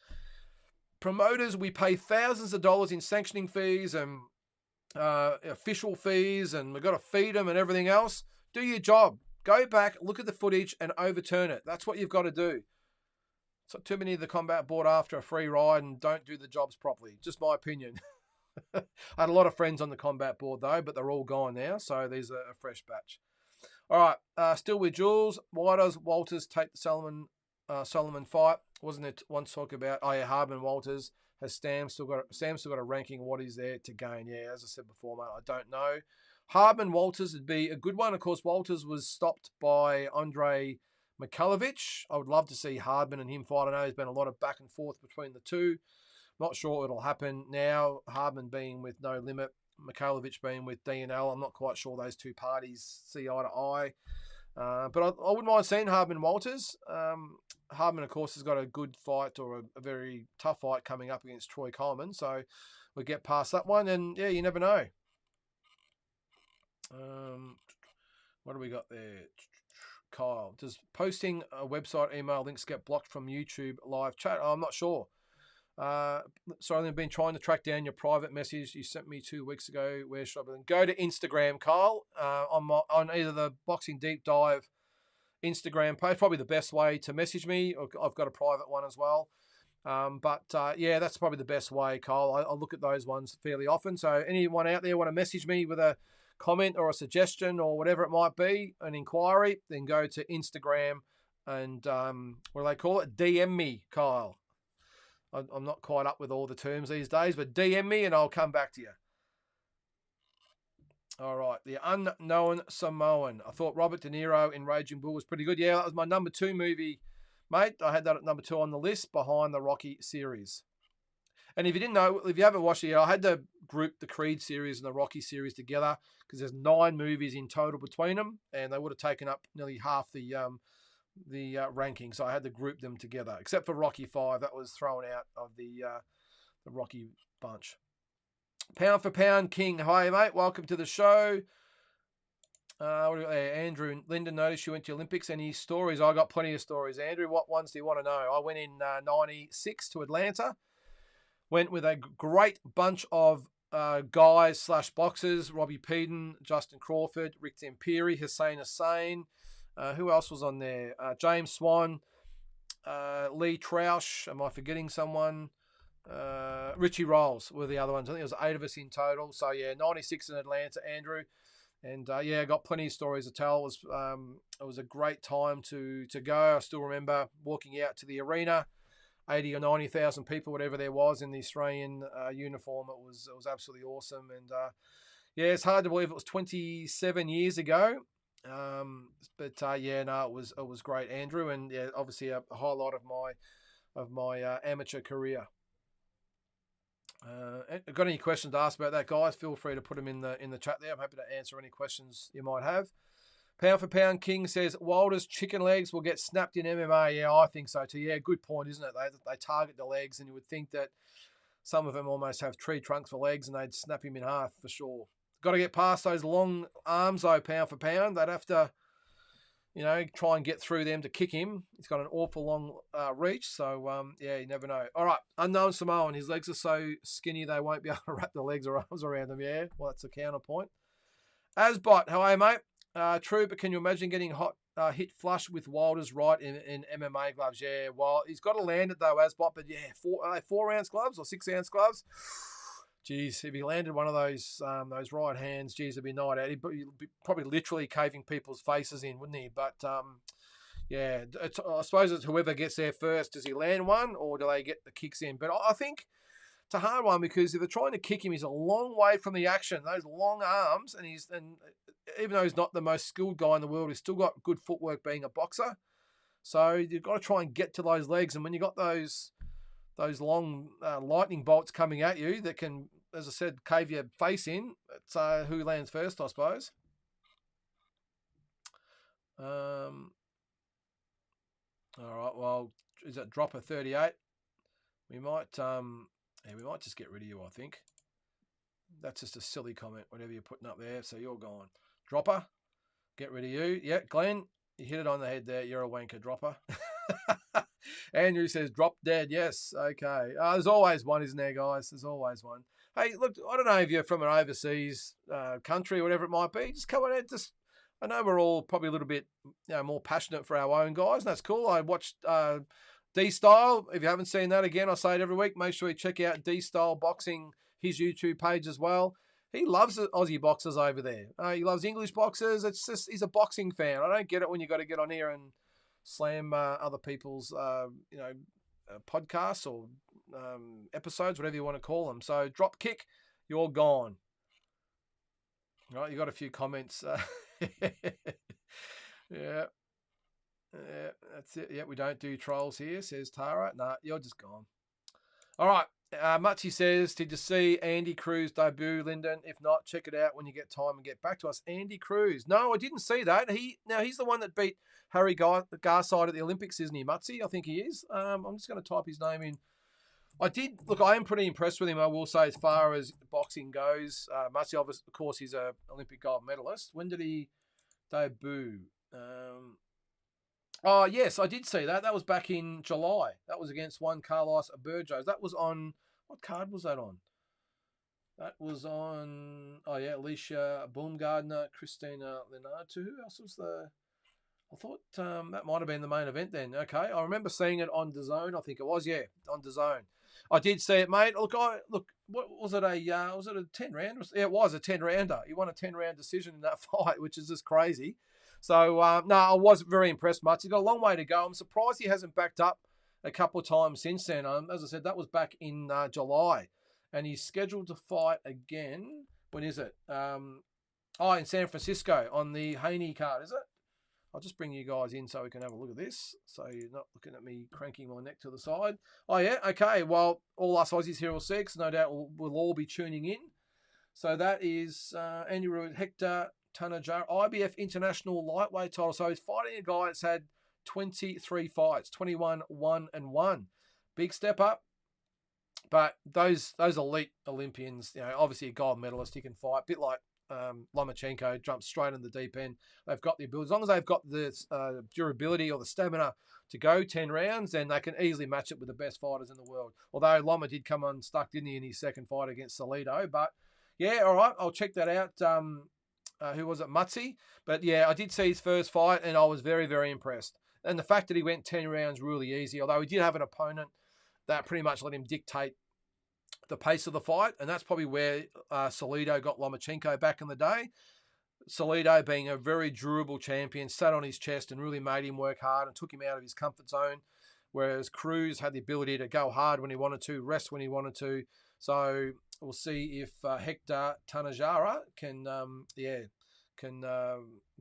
Promoters, we pay thousands of dollars in sanctioning fees and official fees, and we've got to feed them and everything else. Do your job. Go back, look at the footage, and overturn it. That's what you've got to do. So too many of the combat board after a free ride and don't do the jobs properly. Just my opinion. I had a lot of friends on the combat board though, but they're all gone now. So there's a fresh batch. All right, still with Jules. Why does Walters take the Solomon fight? Wasn't it once talk about? Oh yeah, Hardman Walters. Has Sam still got a ranking? What is there to gain? Yeah, as I said before, mate, I don't know. Hardman Walters would be a good one. Of course, Walters was stopped by Andre Mikhailovich. I would love to see Hardman and him fight. I know there's been a lot of back and forth between the two. Not sure it'll happen now. Hardman being with No Limit, Mikhailovich being with DNL. I'm not quite sure those two parties see eye to eye. But I wouldn't mind seeing Hardman Walters. Hardman, of course, has got a good fight or a very tough fight coming up against Troy Coleman. So we'll get past that one. And, yeah, you never know. What do we got there? Kyle, does posting a website email links get blocked from YouTube live chat? I'm not sure. Sorry, I've been trying to track down your private message you sent me 2 weeks ago. Where should I go to Instagram, Kyle? On either the Boxing Deep Dive Instagram page, probably the best way to message me. I've got a private one as well. Yeah, that's probably the best way, Kyle. I look at those ones fairly often. So anyone out there want to message me with a comment or a suggestion or whatever it might be, an inquiry, then go to Instagram and what do they call it? DM me, Kyle. I'm not quite up with all the terms these days, but DM me and I'll come back to you. All right, The Unknown Samoan. I thought Robert De Niro in Raging Bull was pretty good. Yeah, that was my number 2 movie, mate. I had that at number 2 on the list behind the Rocky series. And if you didn't know, if you haven't watched it yet, I had to group the Creed series and the Rocky series together because there's 9 movies in total between them, and they would have taken up nearly half the ranking. So I had to group them together, except for Rocky 5. That was thrown out of the Rocky bunch. Pound for Pound King. Hi, mate. Welcome to the show. Andrew Lynden noticed you went to Olympics. Any stories? I got plenty of stories. Andrew, what ones do you want to know? I went in 96 to Atlanta. Went with a great bunch of guys / boxers. Robbie Peden, Justin Crawford, Rick Tempiri, Hussein Hussein. Who else was on there? James Swan, Lee Troush. Am I forgetting someone? Richie Rolls were the other ones. I think it was 8 of us in total. So, yeah, 96 in Atlanta, Andrew. And, yeah, I got plenty of stories to tell. It was a great time to go. I still remember walking out to the arena, 80 or 90,000 people, whatever there was, in the Australian uniform. It was absolutely awesome. And, yeah, it's hard to believe it was 27 years ago. Yeah, no, it was great, Andrew. And, yeah, obviously a highlight of my amateur career. Got any questions to ask about that, guys? Feel free to put them in the chat there. I'm happy to answer any questions you might have. Pound for Pound King says Wilder's chicken legs will get snapped in MMA. Yeah, I think so too. Yeah, good point, isn't it? They target the legs, and you would think that some of them almost have tree trunks for legs, and they'd snap him in half for sure. Got to get past those long arms, though, pound for pound. They'd have to, try and get through them to kick him. He's got an awful long reach, so, yeah, you never know. All right, Unknown Samoan. His legs are so skinny they won't be able to wrap their legs or arms around them, yeah? Well, that's a counterpoint. Asbot, how are you, mate? True, but can you imagine getting hit flush with Wilder's right in MMA gloves? Yeah, well, he's got to land it, though, Asbot, but yeah, 4-ounce gloves or 6-ounce gloves? Geez, if he landed one of those right hands, geez, it'd be a night out. He'd be probably literally caving people's faces in, wouldn't he? But, yeah, I suppose it's whoever gets there first. Does he land one or do they get the kicks in? But I think it's a hard one because if they're trying to kick him, he's a long way from the action, those long arms, and even though he's not the most skilled guy in the world, he's still got good footwork being a boxer. So you've got to try and get to those legs, and when you've got those long lightning bolts coming at you that can, as I said, cave your face in, it's who lands first, I suppose. All right, well, is it dropper 38? We might just get rid of you, I think. That's just a silly comment, whatever you're putting up there. So you're gone. Dropper, get rid of you. Yeah, Glenn, you hit it on the head there. You're a wanker, Dropper. Andrew says, drop dead. Yes, okay. There's always one, isn't there, guys? There's always one. Hey, look, I don't know if you're from an overseas country or whatever it might be. Just come on in. I know we're all probably a little bit more passionate for our own guys, and that's cool. I watched D-Style. If you haven't seen that, again, I say it every week. Make sure you check out D-Style Boxing, his YouTube page as well. He loves the Aussie boxers over there. He loves English boxers. It's just he's a boxing fan. I don't get it when you got to get on here and slam other people's podcasts or episodes, whatever you want to call them. So drop kick, you're gone. Right, you got a few comments. Yeah, that's it. Yeah, we don't do trolls here, says Tara. Nah, you're just gone. All right. Mutsy says, did you see Andy Cruz debut, Lynden? If not, check it out when you get time and get back to us. Andy Cruz. No, I didn't see that. He's the one that beat Harry Garside at the Olympics, isn't he, Mutsy? I think he is. I'm just going to type his name in. I am pretty impressed with him, I will say, as far as boxing goes. Mutsy, of course, he's an Olympic gold medalist. When did he debut? Oh, yes, I did see that. That was back in July. That was against one Carlos Burgos. That was on, what card was that on? That was on, Alicia Baumgardner, Christina Leonard. Who else was the... I thought that might have been the main event then. Okay, I remember seeing it on DAZN. I think it was, yeah, on DAZN. I did see it, mate. Look, what was it? Was it a 10-round? Yeah, it was a 10-rounder. He won a 10-round decision in that fight, which is just crazy. So no, I was very impressed, Mutz. He's got a long way to go. I'm surprised he hasn't backed up a couple of times since then. As I said, that was back in July, and he's scheduled to fight again. When is it? In San Francisco on the Haney card, is it? I'll just bring you guys in so we can have a look at this, so you're not looking at me cranking my neck to the side. Oh, yeah, okay. Well, all us Aussies here will see, because no doubt we'll all be tuning in. So that is Andy Ruiz, Hector Tanajara, IBF International Lightweight title. So he's fighting a guy that's had 23 fights, 21, 1-1. Big step up. But those elite Olympians, obviously a gold medalist, he can fight. A bit like Lomachenko, jumps straight in the deep end. They've got the ability. As long as they've got the durability or the stamina to go 10 rounds, then they can easily match it with the best fighters in the world. Although Loma did come unstuck, didn't he, in his second fight against Salido. But, yeah, all right, I'll check that out. Who was it? Mutsy. But, yeah, I did see his first fight, and I was very, very impressed. And the fact that he went 10 rounds really easy, although he did have an opponent that pretty much let him dictate the pace of the fight, and that's probably where Salido got Lomachenko back in the day. Salido, being a very durable champion, sat on his chest and really made him work hard and took him out of his comfort zone, whereas Cruz had the ability to go hard when he wanted to, rest when he wanted to. So we'll see if Hector Tanajara can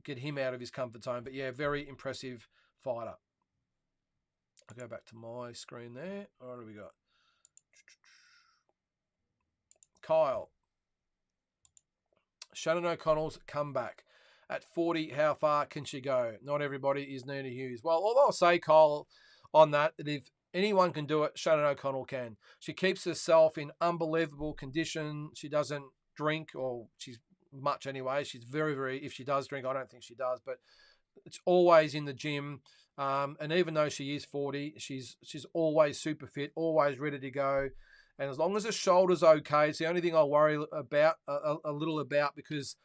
get him out of his comfort zone. But, yeah, very impressive fighter. I'll go back to my screen there. What do we got? Kyle. Shannon O'Connell's comeback. At 40, how far can she go? Not everybody is Nina Hughes. Well, all I'll say, Kyle, on that if anyone can do it, Shannon O'Connell can. She keeps herself in unbelievable condition. She doesn't drink, or she's much anyway. She's very, if she does drink, I don't think she does, but it's always in the gym. And even though she is 40, she's always super fit, always ready to go. And as long as the shoulder's okay, it's the only thing I worry about a little about, because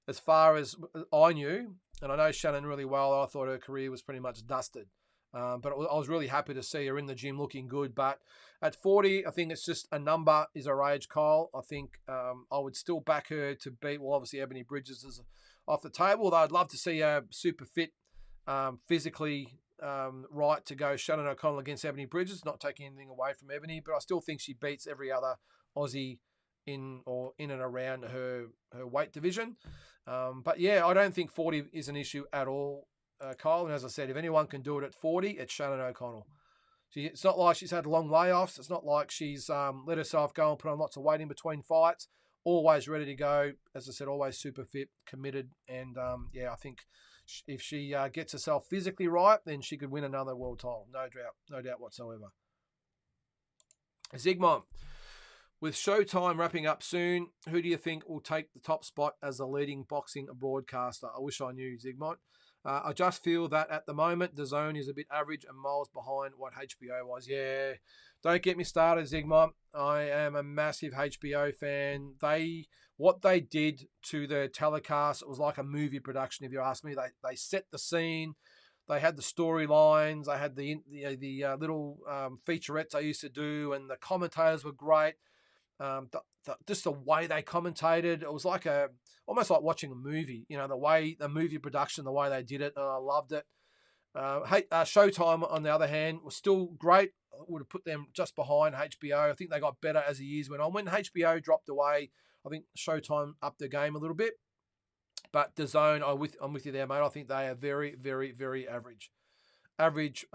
as far as I knew, and I know Shannon really well, I thought her career was pretty much dusted. But I was really happy to see her in the gym looking good. But at 40, I think it's just a number is her age, Kyle. I think I would still back her to beat, well, obviously Ebony Bridges is off the table, though I'd love to see her super fit, physically right to go Shannon O'Connell against Ebony Bridges, not taking anything away from Ebony, but I still think she beats every other Aussie in and around her weight division. But yeah, I don't think 40 is an issue at all, Kyle. And as I said, if anyone can do it at 40, it's Shannon O'Connell. It's not like she's had long layoffs. It's not like she's let herself go and put on lots of weight in between fights. Always ready to go. As I said, always super fit, committed. And yeah, I think if she gets herself physically right, then she could win another world title. No doubt whatsoever. Zygmunt, with Showtime wrapping up soon, who do you think will take the top spot as the leading boxing broadcaster? I wish I knew, Zygmunt. I just feel that at the moment, DAZN is a bit average and miles behind what HBO was. Yeah, don't get me started, Zygmunt. I am a massive HBO fan. What they did to the telecast, it was like a movie production, if you ask me. They set the scene. They had the storylines. They had the little featurettes they used to do, and the commentators were great. Just the way they commentated, it was like almost like watching a movie. You know, the movie production, the way they did it, and I loved it. Showtime, on the other hand, was still great. I would have put them just behind HBO. I think they got better as the years went on. When HBO dropped away, I think Showtime upped the game a little bit. But DAZN, I'm with you there, mate. I think they are very, very, very average. Average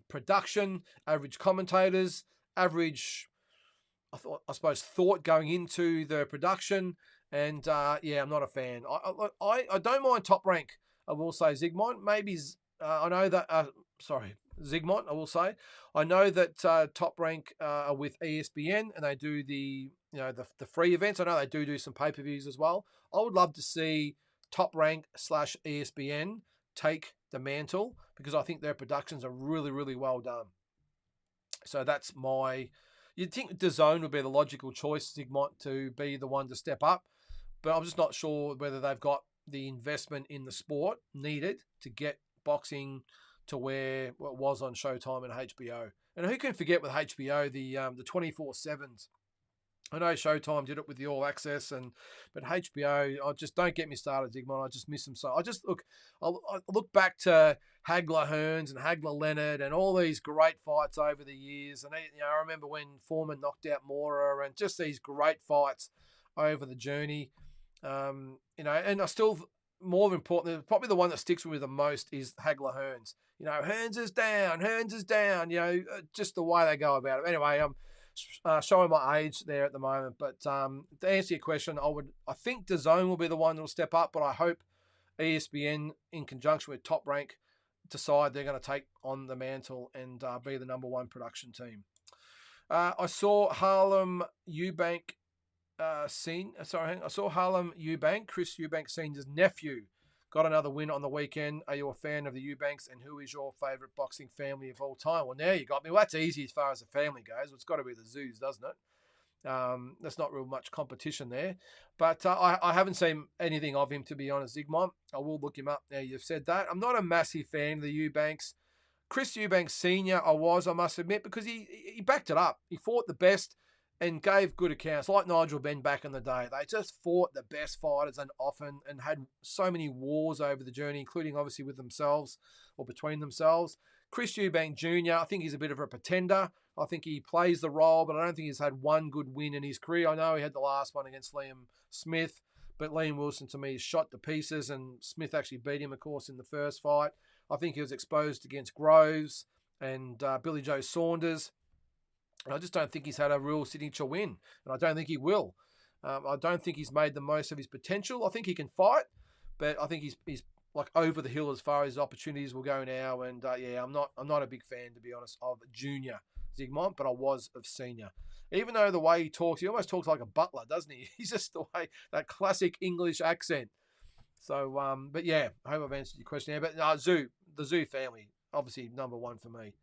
production, average commentators, average, I suppose, thought going into the production. And yeah, I'm not a fan. I don't mind Top Rank, I will say, Zygmunt. Maybe I know that. Zygmunt, I will say. I know that Top Rank are with ESPN, and they do the free events. I know they do some pay-per-views as well. I would love to see Top Rank / ESPN take the mantle, because I think their productions are really, really well done. So that's you'd think DAZN would be the logical choice, Zygmunt, to be the one to step up, but I'm just not sure whether they've got the investment in the sport needed to get boxing to where it was on Showtime and HBO. And who can forget with HBO the 24/7s? I know Showtime did it with the All Access, but HBO, just don't get me started, Zygmunt. I just miss them so. I look back to Hagler Hearns and Hagler Leonard and all these great fights over the years. And I remember when Foreman knocked out Mora, and just these great fights over the journey. And I still, more important, probably the one that sticks with me the most is Hagler Hearns. Hearns is down. Just the way they go about it. Anyway, showing my age there at the moment, but to answer your question, I think DAZN will be the one that will step up, but I hope ESPN, in conjunction with Top Rank, decide they're going to take on the mantle and be the number one production team. I saw Harlem Eubank Chris Eubank Senior's nephew, got another win on the weekend. Are you a fan of the Eubanks, and who is your favourite boxing family of all time? Well, now you got me. Well, that's easy as far as the family goes. It's got to be the Zoos, doesn't it? There's not real much competition there. But I haven't seen anything of him, to be honest, Zygmunt. I will look him up now you've said that. I'm not a massive fan of the Eubanks. Chris Eubanks Senior, I must admit, because he backed it up. He fought the best and gave good accounts, like Nigel Benn back in the day. They just fought the best fighters and often, and had so many wars over the journey, including obviously with themselves or between themselves. Chris Eubank Jr., I think he's a bit of a pretender. I think he plays the role, but I don't think he's had one good win in his career. I know he had the last one against Liam Smith, but Liam Wilson, to me, is shot to pieces, and Smith actually beat him, of course, in the first fight. I think he was exposed against Groves and Billy Joe Saunders. I just don't think he's had a real signature win, and I don't think he will. I don't think he's made the most of his potential. I think he can fight, but I think he's like over the hill as far as opportunities will go now. And yeah, I'm not a big fan, to be honest, of Junior. Zygmunt, but I was of senior. Even though the way he almost talks like a butler, doesn't he? He's just the way, that classic English accent. So, but yeah, I hope I've answered your question there. But the Zoo family, obviously number one for me.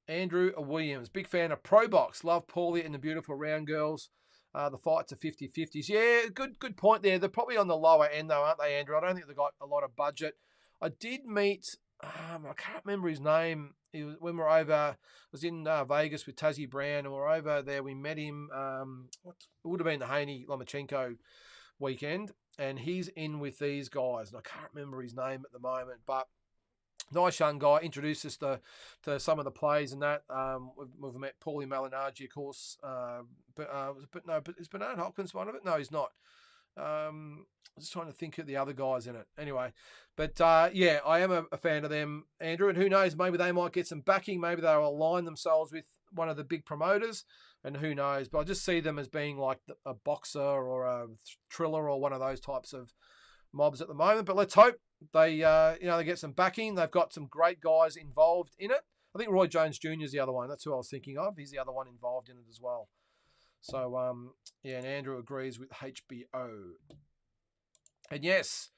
Andrew Williams, big fan of Pro Box. Love Paulie and the beautiful round girls. The fights are 50-50s. Yeah, good point there. They're probably on the lower end though, aren't they, Andrew? I don't think they've got a lot of budget. I did meet, I can't remember his name. When we were over, I was in Vegas with Tassie Brown, and we were over there. We met him. It would have been the Haney Lomachenko weekend, and he's in with these guys, and I can't remember his name at the moment, but nice young guy. Introduced us to some of the plays and that. We've met Paulie Malignaggi, of course. But is Bernard Hopkins one of it? No, he's not. I'm just trying to think of the other guys in it. Anyway, but yeah, I am a fan of them, Andrew. And who knows, maybe they might get some backing. Maybe they'll align themselves with one of the big promoters. And who knows? But I just see them as being like a boxer or a thriller or one of those types of mobs at the moment. But let's hope they get some backing. They've got some great guys involved in it. I think Roy Jones Jr. is the other one. That's who I was thinking of. He's the other one involved in it as well. So, yeah, and Andrew agrees with HBO. And yes,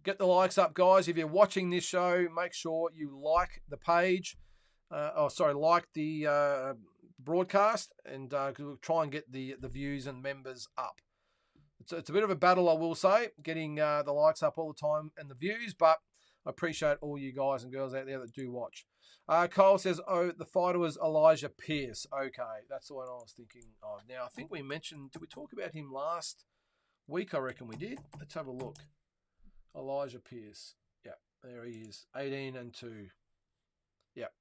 get the likes up, guys. If you're watching this show, make sure you like the page. Like the broadcast, and we'll try and get the views and members up. It's a bit of a battle, I will say, getting the likes up all the time and the views, but I appreciate all you guys and girls out there that do watch. Kyle says, the fighter was Elijah Pierce. Okay, that's the one I was thinking of. Now, I think we mentioned, did we talk about him last week? I reckon we did. Let's have a look. Elijah Pierce. Yeah, there he is. 18-2. Yep.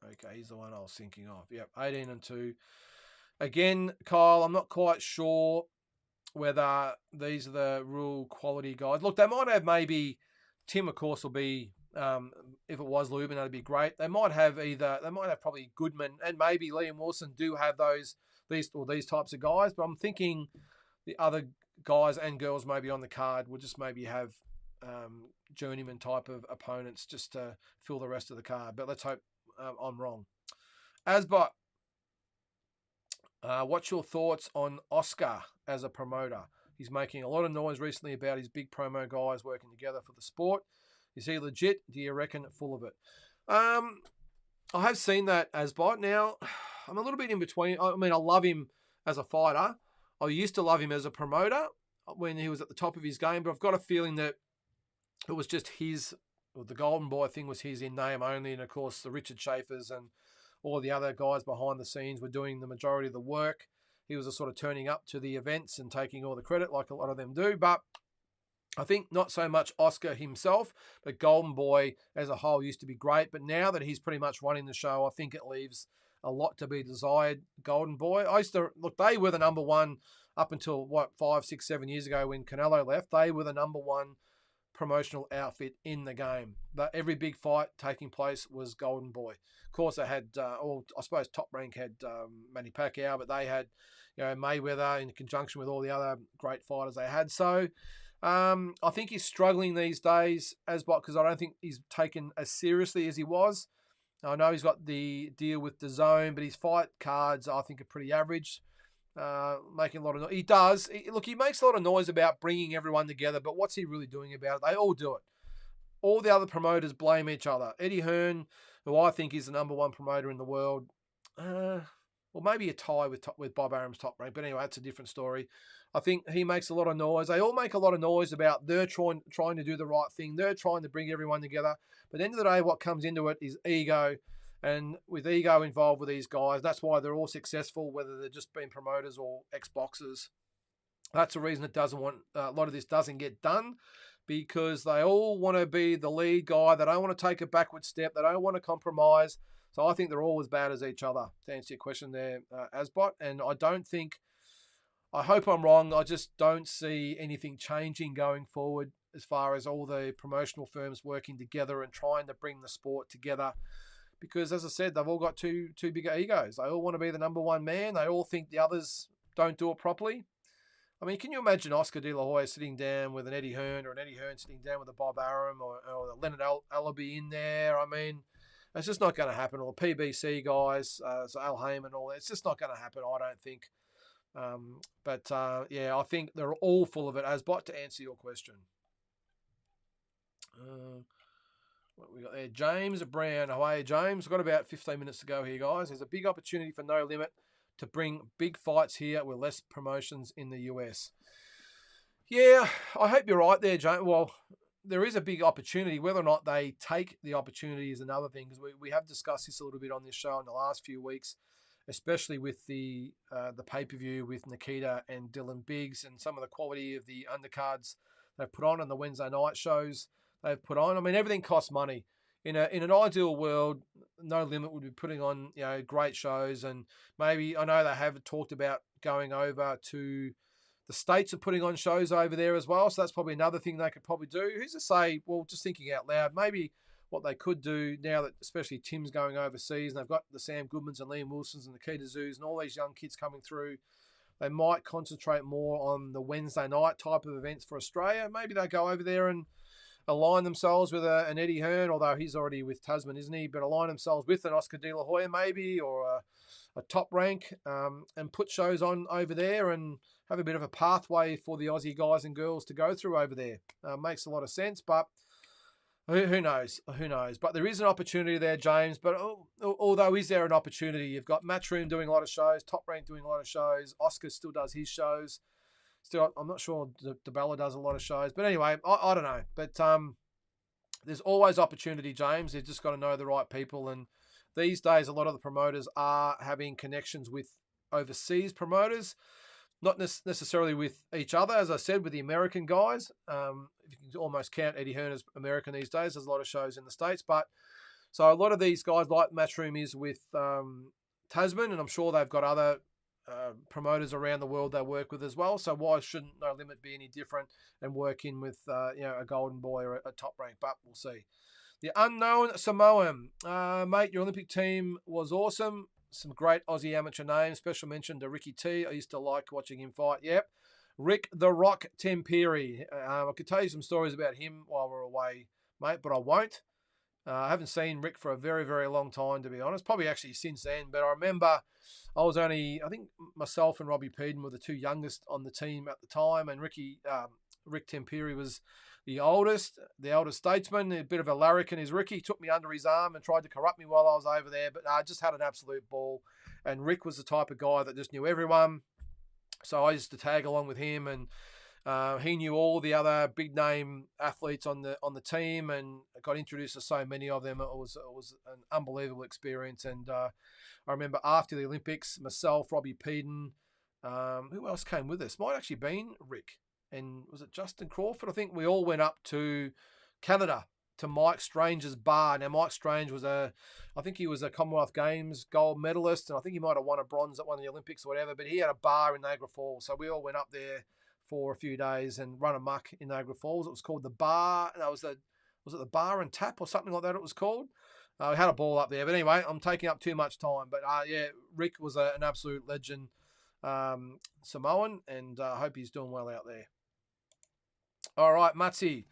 Okay, he's the one I was thinking of. Yep, 18-2. Again, Kyle, I'm not quite sure whether these are the real quality guys. Look, they might have maybe, Tim, of course, will be, if it was Lubin, that'd be great. They might have probably Goodman and maybe Liam Wilson do have these types of guys, but I'm thinking the other guys and girls maybe on the card will just maybe have journeyman type of opponents just to fill the rest of the card. But let's hope I'm wrong. Asbot, what's your thoughts on Oscar as a promoter? He's making a lot of noise recently about his big promo guys working together for the sport. Is he legit? Do you reckon full of it? I have seen that, Asbot. Now, I'm a little bit in between. I mean, I love him as a fighter. I used to love him as a promoter when he was at the top of his game, but I've got a feeling that it was just the Golden Boy thing was his in name only, and of course the Richard Schaefer's and all the other guys behind the scenes were doing the majority of the work. He was sort of turning up to the events and taking all the credit like a lot of them do, but I think not so much Oscar himself, but Golden Boy as a whole used to be great. But now that he's pretty much running the show, I think it leaves a lot to be desired. Golden Boy, they were the number one up until 5, 6, 7 years ago when Canelo left. They were the number one promotional outfit in the game. Every big fight taking place was Golden Boy. Of course, they had, I suppose Top Rank had Manny Pacquiao, but they had Mayweather in conjunction with all the other great fighters they had. So I think he's struggling these days, because I don't think he's taken as seriously as he was. I know he's got the deal with DAZN, but his fight cards I think are pretty average. Making a lot of noise. He does. He makes a lot of noise about bringing everyone together, but what's he really doing about it? They all do it. All the other promoters blame each other. Eddie Hearn, who I think is the number one promoter in the world, well, maybe a tie with Bob Arum's Top Rank, but anyway, that's a different story. I think he makes a lot of noise. They all make a lot of noise about they're trying to do the right thing. They're trying to bring everyone together. But at the end of the day, what comes into it is ego. And with ego involved with these guys, that's why they're all successful, whether they're just being promoters or ex-boxers. That's the reason a lot of this doesn't get done, because they all want to be the lead guy. They don't want to take a backward step. They don't want to compromise. So I think they're all as bad as each other, to answer your question there, Asbot. And I hope I'm wrong. I just don't see anything changing going forward as far as all the promotional firms working together and trying to bring the sport together. Because, as I said, they've all got two bigger egos. They all want to be the number one man. They all think the others don't do it properly. I mean, can you imagine Oscar De La Hoya sitting down with an Eddie Hearn, or an Eddie Hearn sitting down with a Bob Arum, or a Leonard Allaby in there? I mean, It's just not going to happen. Or the PBC guys, so Al Haim and all that. It's just not going to happen, I don't think. Yeah, I think they're all full of it. Asbot, to answer your question. What we got there? James Brown. Away, James. We've got about 15 minutes to go here, guys. There's a big opportunity for No Limit to bring big fights here with less promotions in the US. Yeah, I hope you're right there, James. Well, there is a big opportunity. Whether or not they take the opportunity is another thing, because we have discussed this a little bit on this show in the last few weeks, especially with the pay-per-view with Nikita and Dylan Biggs and some of the quality of the undercards they've put on the Wednesday night shows they've put on. I mean, everything costs money. In an ideal world, No Limit would be putting on great shows, and maybe I know they have talked about going over to the States and putting on shows over there as well. So that's probably another thing they could probably do. Who's to say? Well, just thinking out loud, maybe what they could do now that especially Tim's going overseas and they've got the Sam Goodmans and Liam Wilsons and the Keita Zoos and all these young kids coming through, they might concentrate more on the Wednesday night type of events for Australia. Maybe they go over there and align themselves with an Eddie Hearn, although he's already with Tasman, isn't he? But align themselves with an Oscar De La Hoya maybe, or a Top Rank, and put shows on over there and have a bit of a pathway for the Aussie guys and girls to go through over there. Makes a lot of sense, but who knows? Who knows? But there is an opportunity there, James. But although is there an opportunity? You've got Matchroom doing a lot of shows, Top Rank doing a lot of shows, Oscar still does his shows. Still, I'm not sure DeBella does a lot of shows. But anyway, I don't know. But there's always opportunity, James. You've just got to know the right people. And these days, a lot of the promoters are having connections with overseas promoters, not necessarily with each other. As I said, with the American guys, if you can almost count Eddie Hearn as American these days. There's a lot of shows in the States. But so a lot of these guys, like Matchroom is with Tasman, and I'm sure they've got other promoters around the world they work with as well. So why shouldn't No Limit be any different and work in with a Golden Boy or a Top Rank? But we'll see. The Unknown Samoan. Mate, your Olympic team was awesome. Some great Aussie amateur names. Special mention to Ricky T. I used to like watching him fight. Yep. Rick the Rock Temperi. I could tell you some stories about him while we're away, mate, but I won't. I haven't seen Rick for a very, very long time, to be honest. Probably actually since then. But I remember I think myself and Robbie Peden were the two youngest on the team at the time. And Rick Temperi was the oldest statesman, a bit of a larrikin is Ricky. He took me under his arm and tried to corrupt me while I was over there. But I just had an absolute ball. And Rick was the type of guy that just knew everyone. So I used to tag along with him, and he knew all the other big name athletes on the team, and got introduced to so many of them. It was an unbelievable experience. And I remember after the Olympics, myself, Robbie Peden, who else came with us? Might actually been Rick, and was it Justin Crawford? I think we all went up to Canada to Mike Strange's bar. Now Mike Strange was I think he was a Commonwealth Games gold medalist, and I think he might have won a bronze at one of the Olympics or whatever. But he had a bar in Niagara Falls, so we all went up there for a few days and run amok in Niagara Falls. It was called the Bar. That was it the Bar and Tap or something like that? It was called. We had a ball up there, but anyway, I'm taking up too much time. But yeah, Rick was an absolute legend, Samoan, and I hope he's doing well out there. All right, Matsi.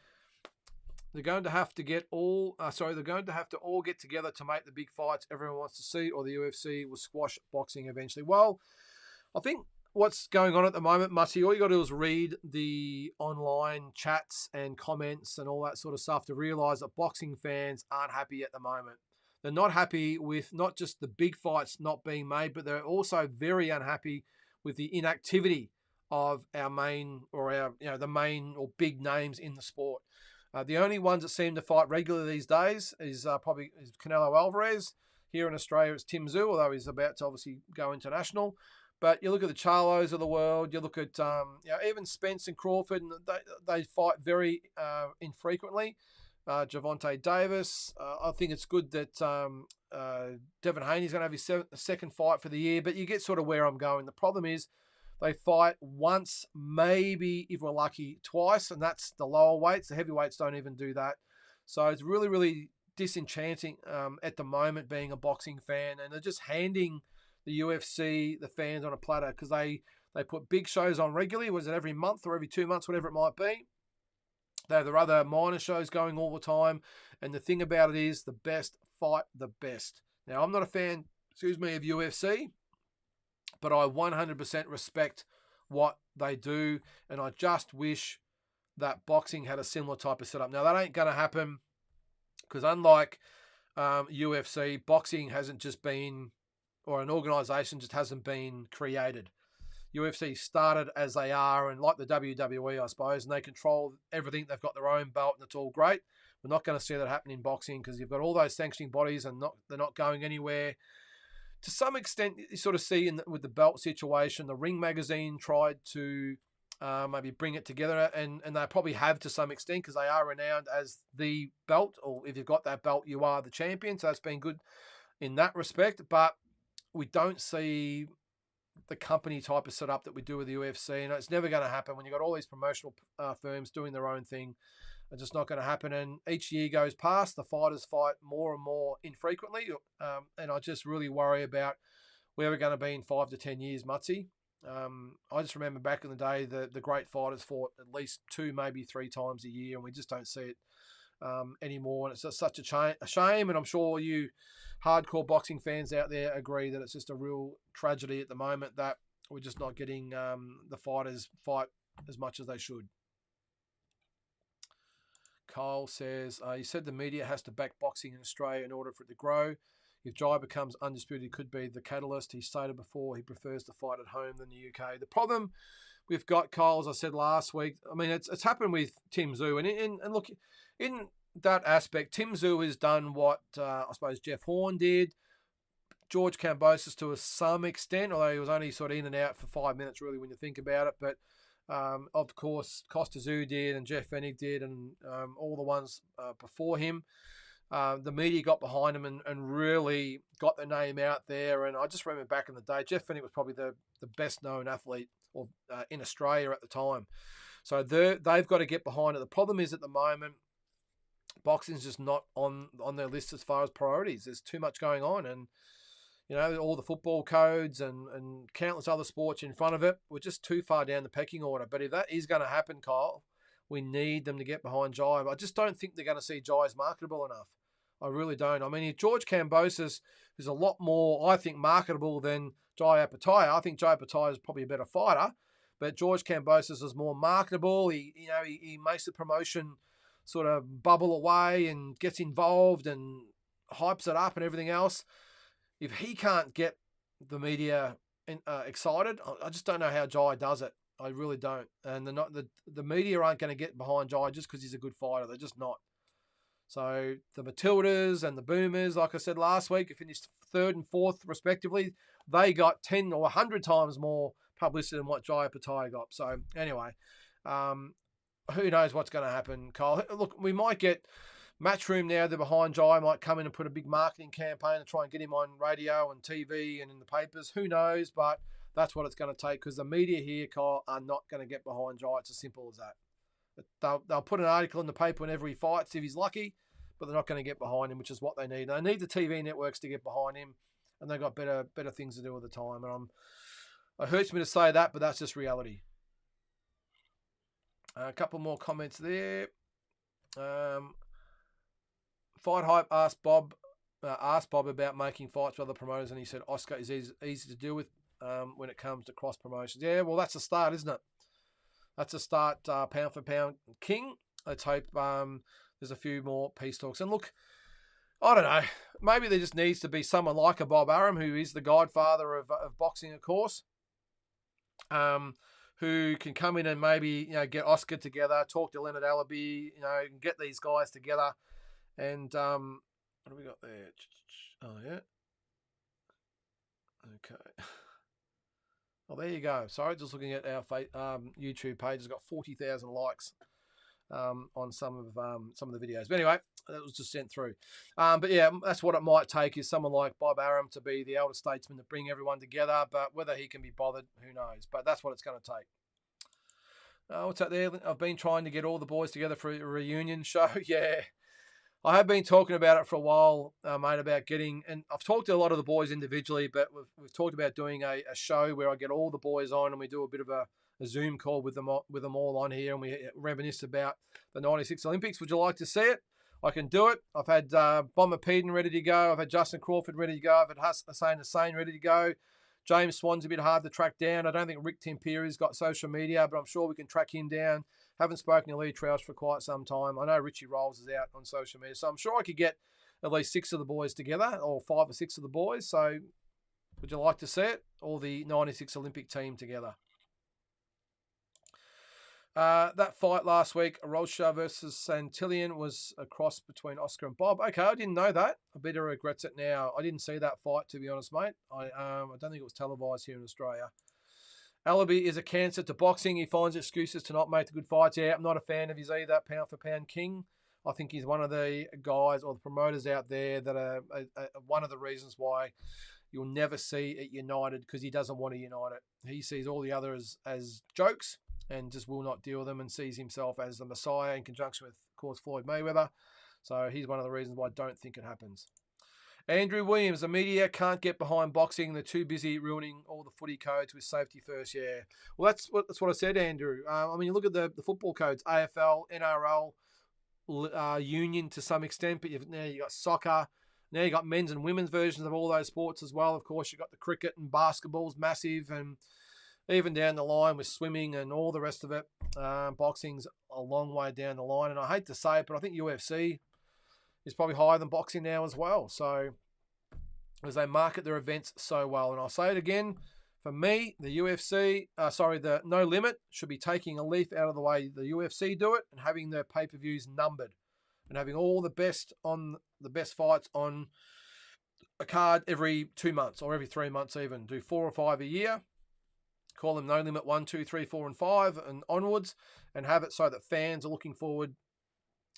They're going to have to all get together to make the big fights everyone wants to see, or the UFC will squash boxing eventually. Well, I think what's going on at the moment, Mutty, all you got to do is read the online chats and comments and all that sort of stuff to realise that boxing fans aren't happy at the moment. They're not happy with not just the big fights not being made, but they're also very unhappy with the inactivity of our main or the main or big names in the sport. The only ones that seem to fight regularly these days is probably Canelo Alvarez. Here in Australia, it's Tim Tszyu, although he's about to obviously go international. But you look at the Charlos of the world, you look at even Spence and Crawford, and they fight very infrequently. Gervonta Davis, I think it's good that Devin Haney's going to have his second fight for the year, but you get sort of where I'm going. The problem is they fight once, maybe, if we're lucky, twice, and that's the lower weights. The heavyweights don't even do that. So it's really, really disenchanting at the moment being a boxing fan, and they're just handing the UFC, the fans on a platter, because they put big shows on regularly. Was it every month or every 2 months, whatever it might be? They have their other minor shows going all the time. And the thing about it is the best fight the best. Now, I'm not a fan, of UFC, but I 100% respect what they do, and I just wish that boxing had a similar type of setup. Now, that ain't going to happen because unlike UFC, boxing hasn't just been, or an organisation just hasn't been created. UFC started as they are, and like the WWE, I suppose, and they control everything. They've got their own belt, and it's all great. We're not going to see that happen in boxing because you've got all those sanctioning bodies, and they're not going anywhere. To some extent, you sort of see with the belt situation, the Ring magazine tried to maybe bring it together, and they probably have to some extent because they are renowned as the belt, or if you've got that belt, you are the champion. So it's been good in that respect, but we don't see the company type of setup that we do with the UFC, and it's never going to happen when you've got all these promotional firms doing their own thing. It's just not going to happen, and each year goes past, the fighters fight more and more infrequently, and I just really worry about where we're going to be in 5 to 10 years, Mutsy. I just remember back in the day, the great fighters fought at least 2, maybe 3 times a year, and we just don't see it anymore. And it's just such a shame, and I'm sure you hardcore boxing fans out there agree that it's just a real tragedy at the moment that we're just not getting the fighters fight as much as they should. Kyle says, he said the media has to back boxing in Australia in order for it to grow. If Jai becomes undisputed, he could be the catalyst. He stated before he prefers to fight at home than the UK. The problem we've got, Kyle, as I said last week, I mean, it's happened with Tim Tszyu. And look, in that aspect, Tim Tszyu has done what I suppose Jeff Horn did, George Kambosos to some extent, although he was only sort of in and out for 5 minutes, really, when you think about it. But of course, Costa Tszyu did, and Jeff Fennick did, and all the ones before him. The media got behind him and really got their name out there. And I just remember back in the day, Jeff Fennick was probably the best known athlete in Australia at the time. So they've got to get behind it. The problem is at the moment, boxing's just not on their list as far as priorities. There's too much going on, and all the football codes and countless other sports in front of it. We're just too far down the pecking order. But if that is going to happen, Kyle, we need them to get behind Jai. I just don't think they're going to see Jai as marketable enough. I really don't. I mean, if George Kambosos is a lot more, I think, marketable than Jai Apataya. I think Jai Apataya is probably a better fighter, but George Kambosos is more marketable. He makes the promotion sort of bubble away and gets involved and hypes it up and everything else. If he can't get the media excited, I just don't know how Jai does it. I really don't. And the media aren't going to get behind Jai just because he's a good fighter. They're just not. So the Matildas and the Boomers, like I said last week, who finished 3rd and 4th respectively, they got 10 or 100 times more publicity than what Jai Apataya got. So anyway, who knows what's going to happen, Kyle. Look, we might get Matchroom now. They're behind Jai. Might come in and put a big marketing campaign and try and get him on radio and TV and in the papers. Who knows? But that's what it's going to take because the media here, Kyle, are not going to get behind Jai. It's as simple as that. They'll put an article in the paper whenever he fights if he's lucky, but they're not going to get behind him, which is what they need. They need the TV networks to get behind him, and they've got better things to do all the time. And it hurts me to say that, but that's just reality. A couple more comments there. Fight Hype asked Bob about making fights with other promoters, and he said Oscar is easy to deal with when it comes to cross promotions. Yeah, well, that's a start, isn't it? That's a start, pound for pound king. Let's hope there's a few more peace talks. And look, I don't know. Maybe there just needs to be someone like a Bob Arum, who is the godfather of boxing, of course, who can come in and maybe get Oscar together, talk to Leonard Allaby, and get these guys together. And what have we got there? Oh yeah. Okay. Well, there you go. Sorry, just looking at our YouTube page. It's got 40,000 likes on some of the videos. But anyway, that was just sent through. But yeah, that's what it might take, is someone like Bob Arum to be the elder statesman to bring everyone together. But whether he can be bothered, who knows? But that's what it's going to take. What's up there? I've been trying to get all the boys together for a reunion show. Yeah. I have been talking about it for a while, mate, about getting, and I've talked to a lot of the boys individually, but we've talked about doing a show where I get all the boys on and we do a bit of a Zoom call with them all on here, and we reminisce about the 96 Olympics. Would you like to see it? I can do it. I've had Bomber Peden ready to go. I've had Justin Crawford ready to go. I've had Hussein ready to go. James Swan's a bit hard to track down. I don't think Rick Tempiri's got social media, but I'm sure we can track him down. Haven't spoken to Lee Troush for quite some time. I know Richie Rolls is out on social media, so I'm sure I could get at least 6 of the boys together, or 5 or 6 of the boys. So would you like to see it? All the 96 Olympic team together. That fight last week, Rocha versus Santillion, was a cross between Oscar and Bob. Okay, I didn't know that. I better regrets it now. I didn't see that fight, to be honest, mate. I don't think it was televised here in Australia. Allaby is a cancer to boxing. He finds excuses to not make the good fights. Yeah, I'm not a fan of his either, pound for pound king. I think he's one of the guys or the promoters out there that are one of the reasons why you'll never see it united, because he doesn't want to unite it. He sees all the others as jokes and just will not deal with them, and sees himself as the Messiah in conjunction with, of course, Floyd Mayweather. So he's one of the reasons why I don't think it happens. Andrew Williams, the media can't get behind boxing. They're too busy ruining all the footy codes with safety first. Yeah, well, that's what I said, Andrew. I mean, you look at the football codes, AFL, NRL, union to some extent, but now you've got soccer. Now you've got men's and women's versions of all those sports as well. Of course, you've got the cricket and basketball's massive, and even down the line with swimming and all the rest of it. Boxing's a long way down the line, and I hate to say it, but I think UFC is probably higher than boxing now as well. So, as they market their events so well, and I'll say it again, for me, the the No Limit should be taking a leaf out of the way the UFC do it, and having their pay-per-views numbered, and having all the best fights on a card every 2 months or every 3 months even. Do 4 or 5 a year. Call them No Limit 1, 2, 3, 4, and 5 and onwards, and have it so that fans are looking forward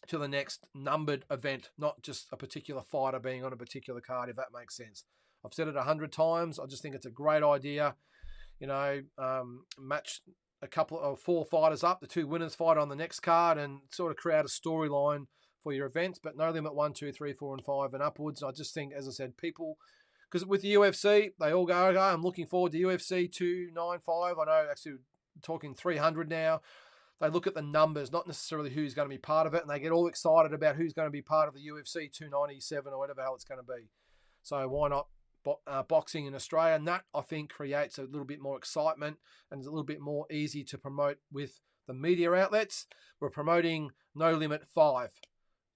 to the next numbered event, not just a particular fighter being on a particular card, if that makes sense. I've said it 100 times. I just think it's a great idea. Match a couple of 4 fighters up, the 2 winners fight on the next card, and sort of create a storyline for your events, but No Limit 1, 2, 3, 4, and 5 and upwards. I just think, as I said, people, because with the UFC, they all go, okay, I'm looking forward to UFC 295. I know, actually, talking 300 now. They look at the numbers, not necessarily who's going to be part of it, and they get all excited about who's going to be part of the UFC 297 or whatever hell it's going to be. So why not boxing in Australia? And that, I think, creates a little bit more excitement, and it's a little bit more easy to promote with the media outlets. We're promoting No Limit 5.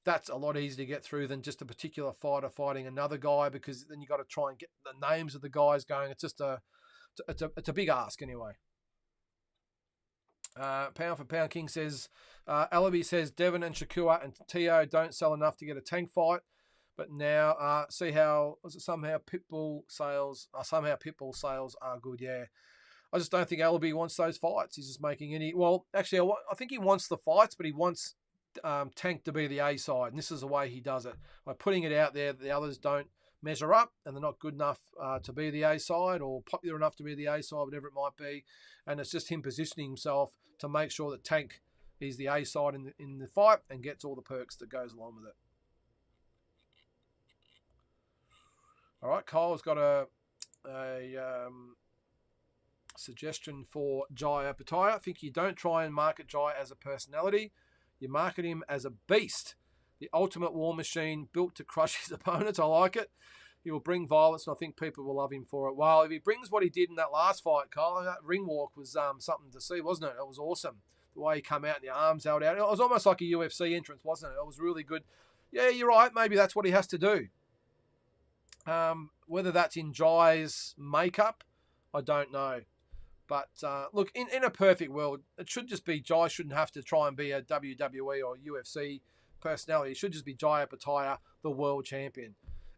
That's a lot easier to get through than just a particular fighter fighting another guy, because then you've got to try and get the names of the guys going. It's just it's a big ask anyway. Pound for Pound King says, Allaby says Devon and Shakur and Tio don't sell enough to get a Tank fight, but now see how somehow Pitbull sales are good. Yeah, I just don't think Allaby wants those fights. He's just making any. Well, actually, I think he wants the fights, but he wants Tank to be the A side, and this is the way he does it, by putting it out there that the others don't measure up and they're not good enough to be the A side, or popular enough to be the A side, whatever it might be. And it's just him positioning himself to make sure that Tank is the A side in the fight and gets all the perks that goes along with it. All right, Kyle's got a suggestion for Jai Apataya. I think you don't try and market Jai as a personality. You market him as a beast, the ultimate war machine built to crush his opponents. I like it. He will bring violence, and I think people will love him for it. Well, if he brings what he did in that last fight, Kyle, that ring walk was something to see, wasn't it? It was awesome. The way he came out and the arms held out. It was almost like a UFC entrance, wasn't it? It was really good. Yeah, you're right. Maybe that's what he has to do. Whether that's in Jai's makeup, I don't know. But look, in a perfect world, it should just be Jai shouldn't have to try and be a WWE or UFC personality. It should just be Jai Apataya, the world champion.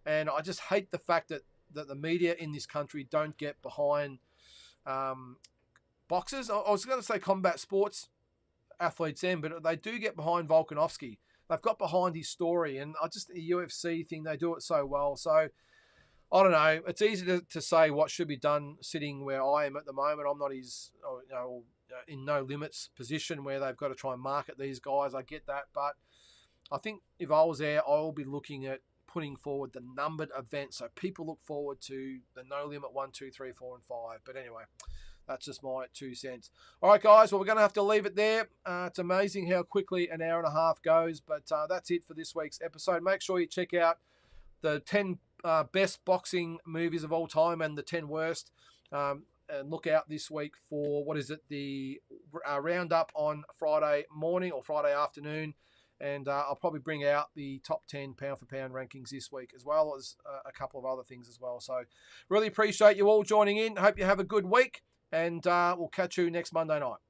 And I just hate the fact that the media in this country don't get behind boxers. I was going to say combat sports athletes then, but they do get behind Volkanovski. They've got behind his story, and I just the UFC thing, they do it so well. So I don't know. It's easy to say what should be done sitting where I am at the moment. I'm not in No Limits position where they've got to try and market these guys. I get that, but I think if I was there, I will be looking at putting forward the numbered events so people look forward to the No Limit 1, 2, 3, 4, and 5. But anyway, That's just my 2 cents. All right, guys. Well, we're going to have to leave it there. It's amazing how quickly an hour and a half goes. But that's it for this week's episode. Make sure you check out the 10 best boxing movies of all time and the 10 worst. And look out this week for, the roundup on Friday morning or Friday afternoon. And I'll probably bring out the top 10 pound-for-pound rankings this week, as well as a couple of other things as well. So really appreciate you all joining in. Hope you have a good week, and we'll catch you next Monday night.